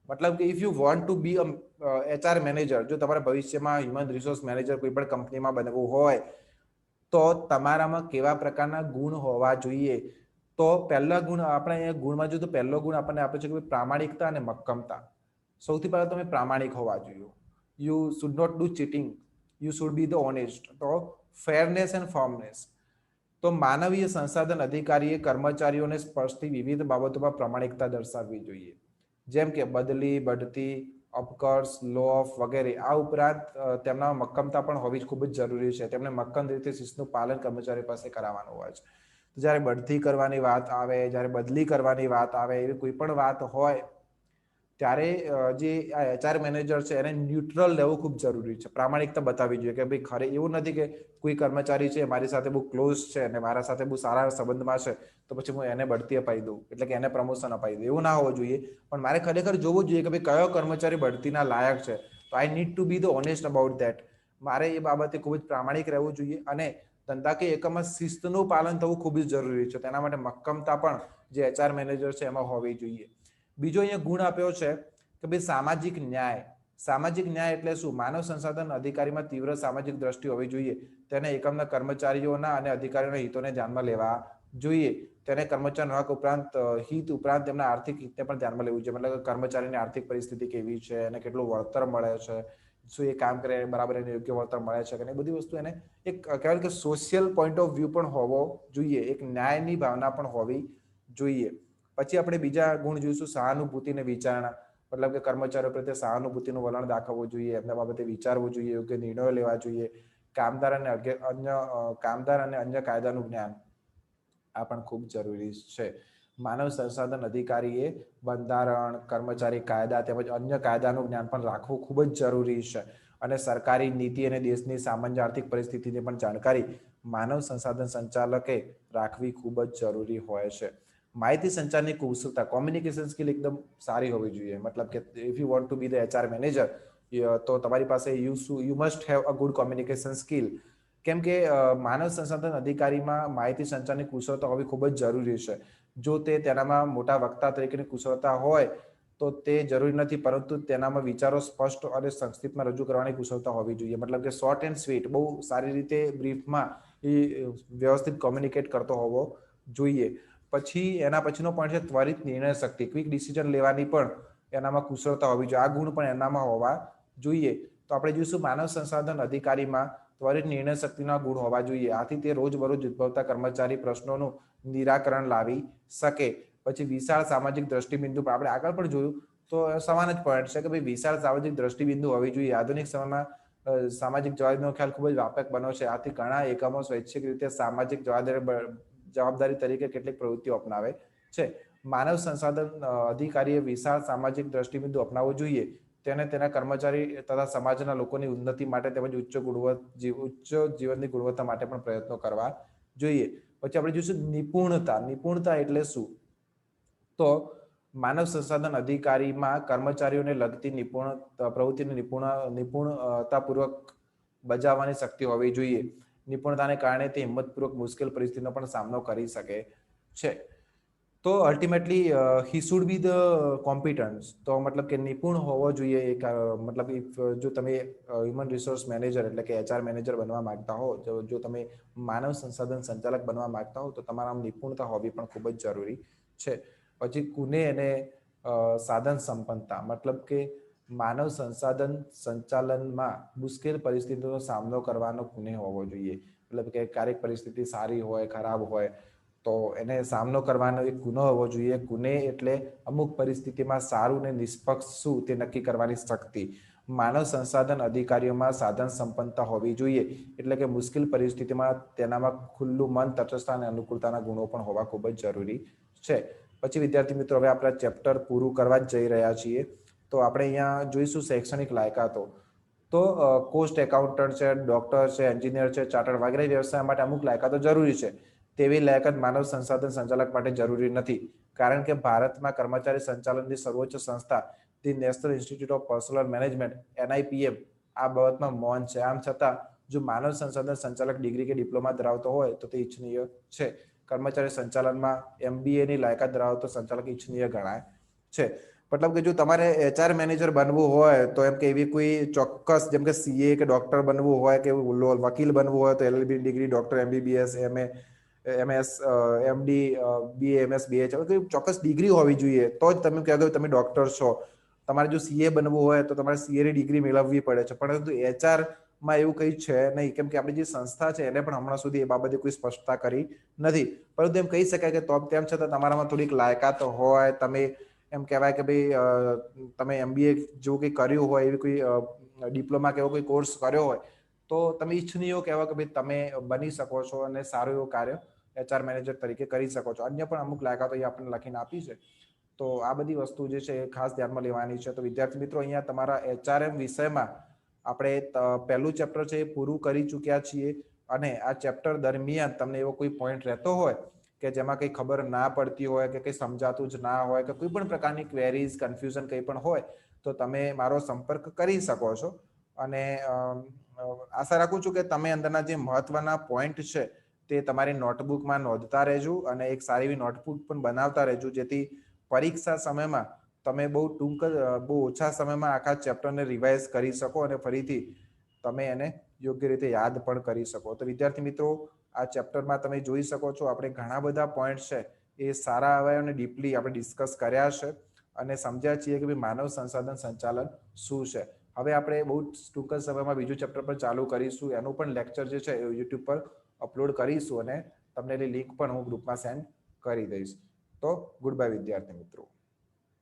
Speaker 1: મતલબ કે if you want to be HR manager, જો તમારે ભવિષ્યમાં હ્યુમન રિસોર્સ મેનેજર કોઈ પણ કંપનીમાં બનવું હોય તો તમારામાં કેવા પ્રકારના ગુણ હોવા જોઈએ? તો પહેલા ગુણ આપણે અહીંયા ગુણમાં જોઈએ તો પહેલો ગુણ આપણને આપે છે કે પ્રામાણિકતા અને મક્કમતા. સૌથી પહેલા તમે પ્રામાણિક હોવા જોઈએ. You should not do cheating, you should be the honest. તો ફેરનેસ એન્ડ ફર્મનેસ. તો માનવીય સંસાધન અધિકારીએ કર્મચારીઓને સ્પર્શતી વિવિધ બાબતોમાં પ્રામાણિકતા દર્શાવવી જોઈએ, જેમ કે બદલી, બઢતી, અપકર્ષ, લો ઓફ વગેરે. આ ઉપરાંત તેમના મક્કમતા પણ હોવી ખૂબ જ જરૂરી છે. તેમને મક્કમ રીતે શિસ્તનું પાલન કર્મચારી પાસે કરાવવાનું હોય છે. જ્યારે બઢતી કરવાની વાત આવે, જ્યારે બદલી કરવાની વાત આવે, એવી કોઈ પણ વાત હોય ત્યારે જે આ HR મેનેજર છે એને ન્યુટ્રલ રહેવું ખૂબ જરૂરી છે. પ્રામાણિકતા બતાવવી જોઈએ કે ભાઈ ખરે એવું નથી કે કોઈ કર્મચારી છે મારી સાથે બહુ ક્લોઝ છે અને મારા સાથે બહુ સારા સંબંધમાં છે તો પછી હું એને બઢતી અપાઈ દઉં, એટલે કે એને પ્રમોશન અપાઈ દઉં. એવું ના હોવું જોઈએ. પણ મારે ખરેખર જોવું જોઈએ કે ભાઈ કયો કર્મચારી બઢતીના લાયક છે. તો I need to B the honest about that. મારે એ બાબતે ખૂબ જ પ્રામાણિક રહેવું જોઈએ અને ધંધાકીય એકમમાં શિસ્તનું પાલન થવું ખૂબ જ જરૂરી છે. તેના માટે મક્કમતા પણ જે HR મેનેજર છે એમાં હોવી જોઈએ. બીજો અહીંયા ગુણ આપ્યો છે કે ભાઈ સામાજિક ન્યાય. સામાજિક ન્યાય એટલે શું? માનવ સંસાધન અધિકારીમાં તીવ્ર સામાજિક દ્રષ્ટિ હોવી જોઈએ. તેને એકમના કર્મચારીઓના અને અધિકારીઓના હિતોને ધ્યાનમાં લેવા જોઈએ. તેને કર્મચારીના હક ઉપરાંત હિત ઉપરાંત તેમના આર્થિક હિતને પણ ધ્યાનમાં લેવું જોઈએ. મતલબ કર્મચારીની આર્થિક પરિસ્થિતિ કેવી છે અને કેટલું વળતર મળે છે, શું એ કામ કરે બરાબર એને યોગ્ય વળતર મળે છે કે એ બધી વસ્તુ એને એક કહેવાય કે સોશિયલ પોઈન્ટ ઓફ વ્યૂ પણ હોવો જોઈએ. એક ન્યાયની ભાવના પણ હોવી જોઈએ. પછી આપણે બીજા ગુણ જોઈશું સહાનુભૂતિ અને વિચારણા. મતલબ કે કર્મચારીઓ પ્રત્યે સહાનુભૂતિનું વલણ દાખવવું જોઈએ, એમના બાબતે વિચારવું જોઈએ, યોગ્ય નિર્ણયો લેવા જોઈએ. કામદાર અને અન્ય કાયદાનું જ્ઞાન આ પણ ખૂબ જરૂરી છે. માનવ સંસાધન અધિકારીએ બંધારણ, કર્મચારી કાયદા તેમજ અન્ય કાયદાનું જ્ઞાન પણ રાખવું ખૂબ જ જરૂરી છે. અને સરકારી નીતિ અને દેશની સામાન્ય આર્થિક પરિસ્થિતિની પણ જાણકારી માનવ સંસાધન સંચાલકે રાખવી ખૂબ જ જરૂરી હોય છે. માહિતી સંચારની કુશળતા, કોમ્યુનિકેશન સ્કિલ એકદમ સારી હોવી જોઈએ. મતલબ કે if you want to B the HR manager તો તમારી પાસે you must have a good communication skill. કેમ કે માનવ સંસાધન અધિકારીમાં માહિતી સંચારની કુશળતા હોવી ખૂબ જ જરૂરી છે. જો તે તેનામાં મોટા વક્તા તરીકેની કુશળતા હોય તો તે જરૂરી નથી, પરંતુ તેનામાં વિચારો સ્પષ્ટ અને સંક્ષિપ્તમાં રજૂ કરવાની કુશળતા હોવી જોઈએ. મતલબ કે શોર્ટ એન્ડ સ્વીટ, બહુ સારી રીતે બ્રીફમાં એ વ્યવસ્થિત કોમ્યુનિકેટ કરતો હોવો જોઈએ. પછી એના પછીનો પોઈન્ટ છે ત્વરિત નિર્ણય શક્તિ. ક્વિક ડિસિઝન લેવાની પણ એનામાં કુશળતા હોવી જોઈએ. આ ગુણ પણ એનામાં હોવા જોઈએ. તો આપણે જોઈશું માનવ સંસાધન અધિકારીમાં ત્વરિત નિર્ણય શક્તિના ગુણ હોવા જોઈએ. આથી તે રોજબરોજ ઉદ્ભવતા કર્મચારી પ્રશ્નોનું નિરાકરણ લાવી શકે. પછી વિશાળ સામાજિક દ્રષ્ટિબિંદુ, આપણે આગળ પણ જોયું તો સમાન જ પોઈન્ટ છે કે ભાઈ વિશાળ સામાજિક દ્રષ્ટિબિંદુ હોવી જોઈએ. આધુનિક સમયમાં સામાજિક જવાબદારીનો ખ્યાલ ખૂબ જ વ્યાપક બન્યો છે. આથી ઘણા એકમો સ્વૈચ્છિક રીતે સામાજિક જવાબદારી તરીકે કેટલીક પ્રવૃત્તિઓ અપનાવે છે. માનવ સંસાધન અધિકારીએ વિશાળ સામાજિક દ્રષ્ટિબિંદુ અપનાવવું જોઈએ. તેને તેના કર્મચારી તથા સમાજના લોકોની ઉન્નતિ માટે તેમજ ઉચ્ચ જીવનની ગુણવત્તા માટે પણ પ્રયત્નો કરવા જોઈએ. પછી આપણે જોઈશું નિપુણતા. નિપુણતા એટલે શું? તો માનવ સંસાધન અધિકારીમાં કર્મચારીઓને લગતી પ્રવૃત્તિની નિપુણતાપૂર્વક બજાવવાની શક્તિ હોવી જોઈએ. નિપુણતાને કારણે તે હિંમતપૂર્વક મુશ્કેલ પરિસ્થિતિનો પણ સામનો કરી શકે છે. તો ultimately he should be the competence. તો મતલબ કે નિપુણ હોવો જોઈએ. મતલબ જો તમે હ્યુમન રિસોર્સ મેનેજર એટલે કે HR મેનેજર બનવા માંગતા હો, જો તમે માનવ સંસાધન સંચાલક બનવા માંગતા હો, તો તમારામાં નિપુણતા હોવી પણ ખૂબ જ જરૂરી છે. પછી કુને અને સાધન સંપન્નતા, મતલબ કે માનવ સંસાધન સંચાલનમાં મુશ્કેલ પરિસ્થિતિનો સામનો કરવાનો કુને હોવો જોઈએ. મતલબ કે ક્યારેક પરિસ્થિતિ સારી હોય, ખરાબ હોય, તો એને સામનો કરવાનો એક ગુનો હોવો જોઈએ. કુને એટલે અમુક પરિસ્થિતિમાં સારું ને નિષ્પક્ષ શું તે નક્કી કરવાની શક્તિ. માનવ સંસાધન અધિકારીઓમાં સાધન સંપન્નતા હોવી જોઈએ, એટલે કે મુશ્કેલ પરિસ્થિતિમાં તેનામાં ખુલ્લું મન, તટસ્થતા અને અનુકૂળતાના ગુણો પણ હોવા ખૂબ જ જરૂરી છે. પછી વિદ્યાર્થી મિત્રો, હવે આપણે ચેપ્ટર પૂરું કરવા જ જઈ રહ્યા છીએ. તો આપણે અહીંયા જોઈશું શૈક્ષણિક લાયકાતો. તો કોસ્ટ એકાઉન્ટન્ટ છે, ડોક્ટર છે, એન્જિનિયર છે, ચાર્ટર્ડ વગેરે વ્યવસાય માટે અમુક લાયકાતો જરૂરી છે. તેવી લાયકાત માનવ સંસાધન સંચાલક માટે જરૂરી નથી, કારણ કે ભારતમાં કર્મચારી સંચાલનની સર્વોચ્ચ સંસ્થા the national institute of personal management NIPM આ બાબતમાં મૌન છે. આમ છતાં જો માનવ સંસાધન સંચાલક ડિગ્રી કે ડિપ્લોમા ધરાવતો હોય તો તે ઇચ્છનીય છે. કર્મચારી સંચાલનમાં MBA ની લાયકાત ધરાવતો સંચાલક ઇચ્છનીય ગણાય છે. મતલબ કે જો તમારે HR મેનેજર બનવું હોય તો એમ કે એવી કોઈ ચોક્કસ, જેમ કે CA કે ડોક્ટર બનવું હોય કે વકીલ બનવું હોય તો LLB degree, doctor, MBBS, MA, MS, MD, BA, MS, BH ચોક્કસ ડિગ્રી હોવી જોઈએ, તો જ તમે કહેતો તમે ડોક્ટર છો. તમારે જો CA બનવું હોય તો તમારે CA ની ડિગ્રી મેળવવી પડે છે, પરંતુ HR માં એવું કંઈ છે નહીં, કેમ કે આપણી જે સંસ્થા છે એને પણ હમણાં સુધી એ બાબતે કોઈ સ્પષ્ટતા કરી નથી. પરંતુ એમ કહી શકાય કે તો તેમ છતાં તમારામાં થોડીક લાયકાત હોય, તમે એમ કહેવાય કે ભાઈ તમે MBA જેવું કંઈ કર્યું હોય, એવી કોઈ ડિપ્લોમા કે એવો કોઈ કોર્સ કર્યો હોય, તો તમે ઇચ્છનીય કહેવાય કે ભાઈ તમે બની શકો છો અને સારું એવું કાર્ય HR મેનેજર તરીકે કરી શકો છો. અન્ય પણ અમુક લાયકાતો અહીંયા આપણને લખીને આપી છે. તો આ બધી વસ્તુ જે છે એ ખાસ ધ્યાનમાં લેવાની છે. તો વિદ્યાર્થી મિત્રો, અહીંયા તમારા HRM વિષયમાં આપણે પહેલું ચેપ્ટર છે એ પૂરું કરી ચૂક્યા છીએ. અને આ ચેપ્ટર દરમિયાન તમને એવો કોઈ પોઈન્ટ રહેતો હોય કે જેમાં કંઈ ખબર ના પડતી હોય કે કંઈ સમજાતું જ ના હોય કે કોઈ પણ પ્રકારની ક્વેરીઝ, કન્ફ્યુઝન કંઈ પણ હોય, તો તમે મારો સંપર્ક કરી શકો છો. અને આશા રાખું છું કે તમે અંદરના જે મહત્વના પોઈન્ટ છે તે તમારી નોટબુકમાં નોંધતા રહેજો અને એક સારી એવી નોટબુક પણ બનાવતા રહેજો, જેથી પરીક્ષા સમયમાં તમે બહુ ઓછા સમયમાં આખા ચેપ્ટરને રિવાઇઝ કરી શકો અને ફરીથી તમે એને યોગ્ય રીતે યાદ પણ કરી શકો. તો વિદ્યાર્થી મિત્રો, આ ચેપ્ટરમાં તમે જોઈ શકો છો આપણે ઘણા બધા પોઈન્ટ છે એ સારા આવે અને ડીપલી આપણે ડિસ્કસ કર્યા છે અને સમજ્યા છીએ કે ભાઈ માનવ સંસાધન સંચાલન શું છે. હવે આપણે બહુ ટૂંક જ સમયમાં બીજું ચેપ્ટર પણ ચાલુ કરીશું. એનું પણ લેક્ચર જે છે એ યુટ્યુબ પર અપલોડ કરીશું અને તમને એની લિંક પણ હું ગ્રુપમાં સેન્ડ કરી દઈશ. તો ગુડ બાય વિદ્યાર્થી મિત્રો.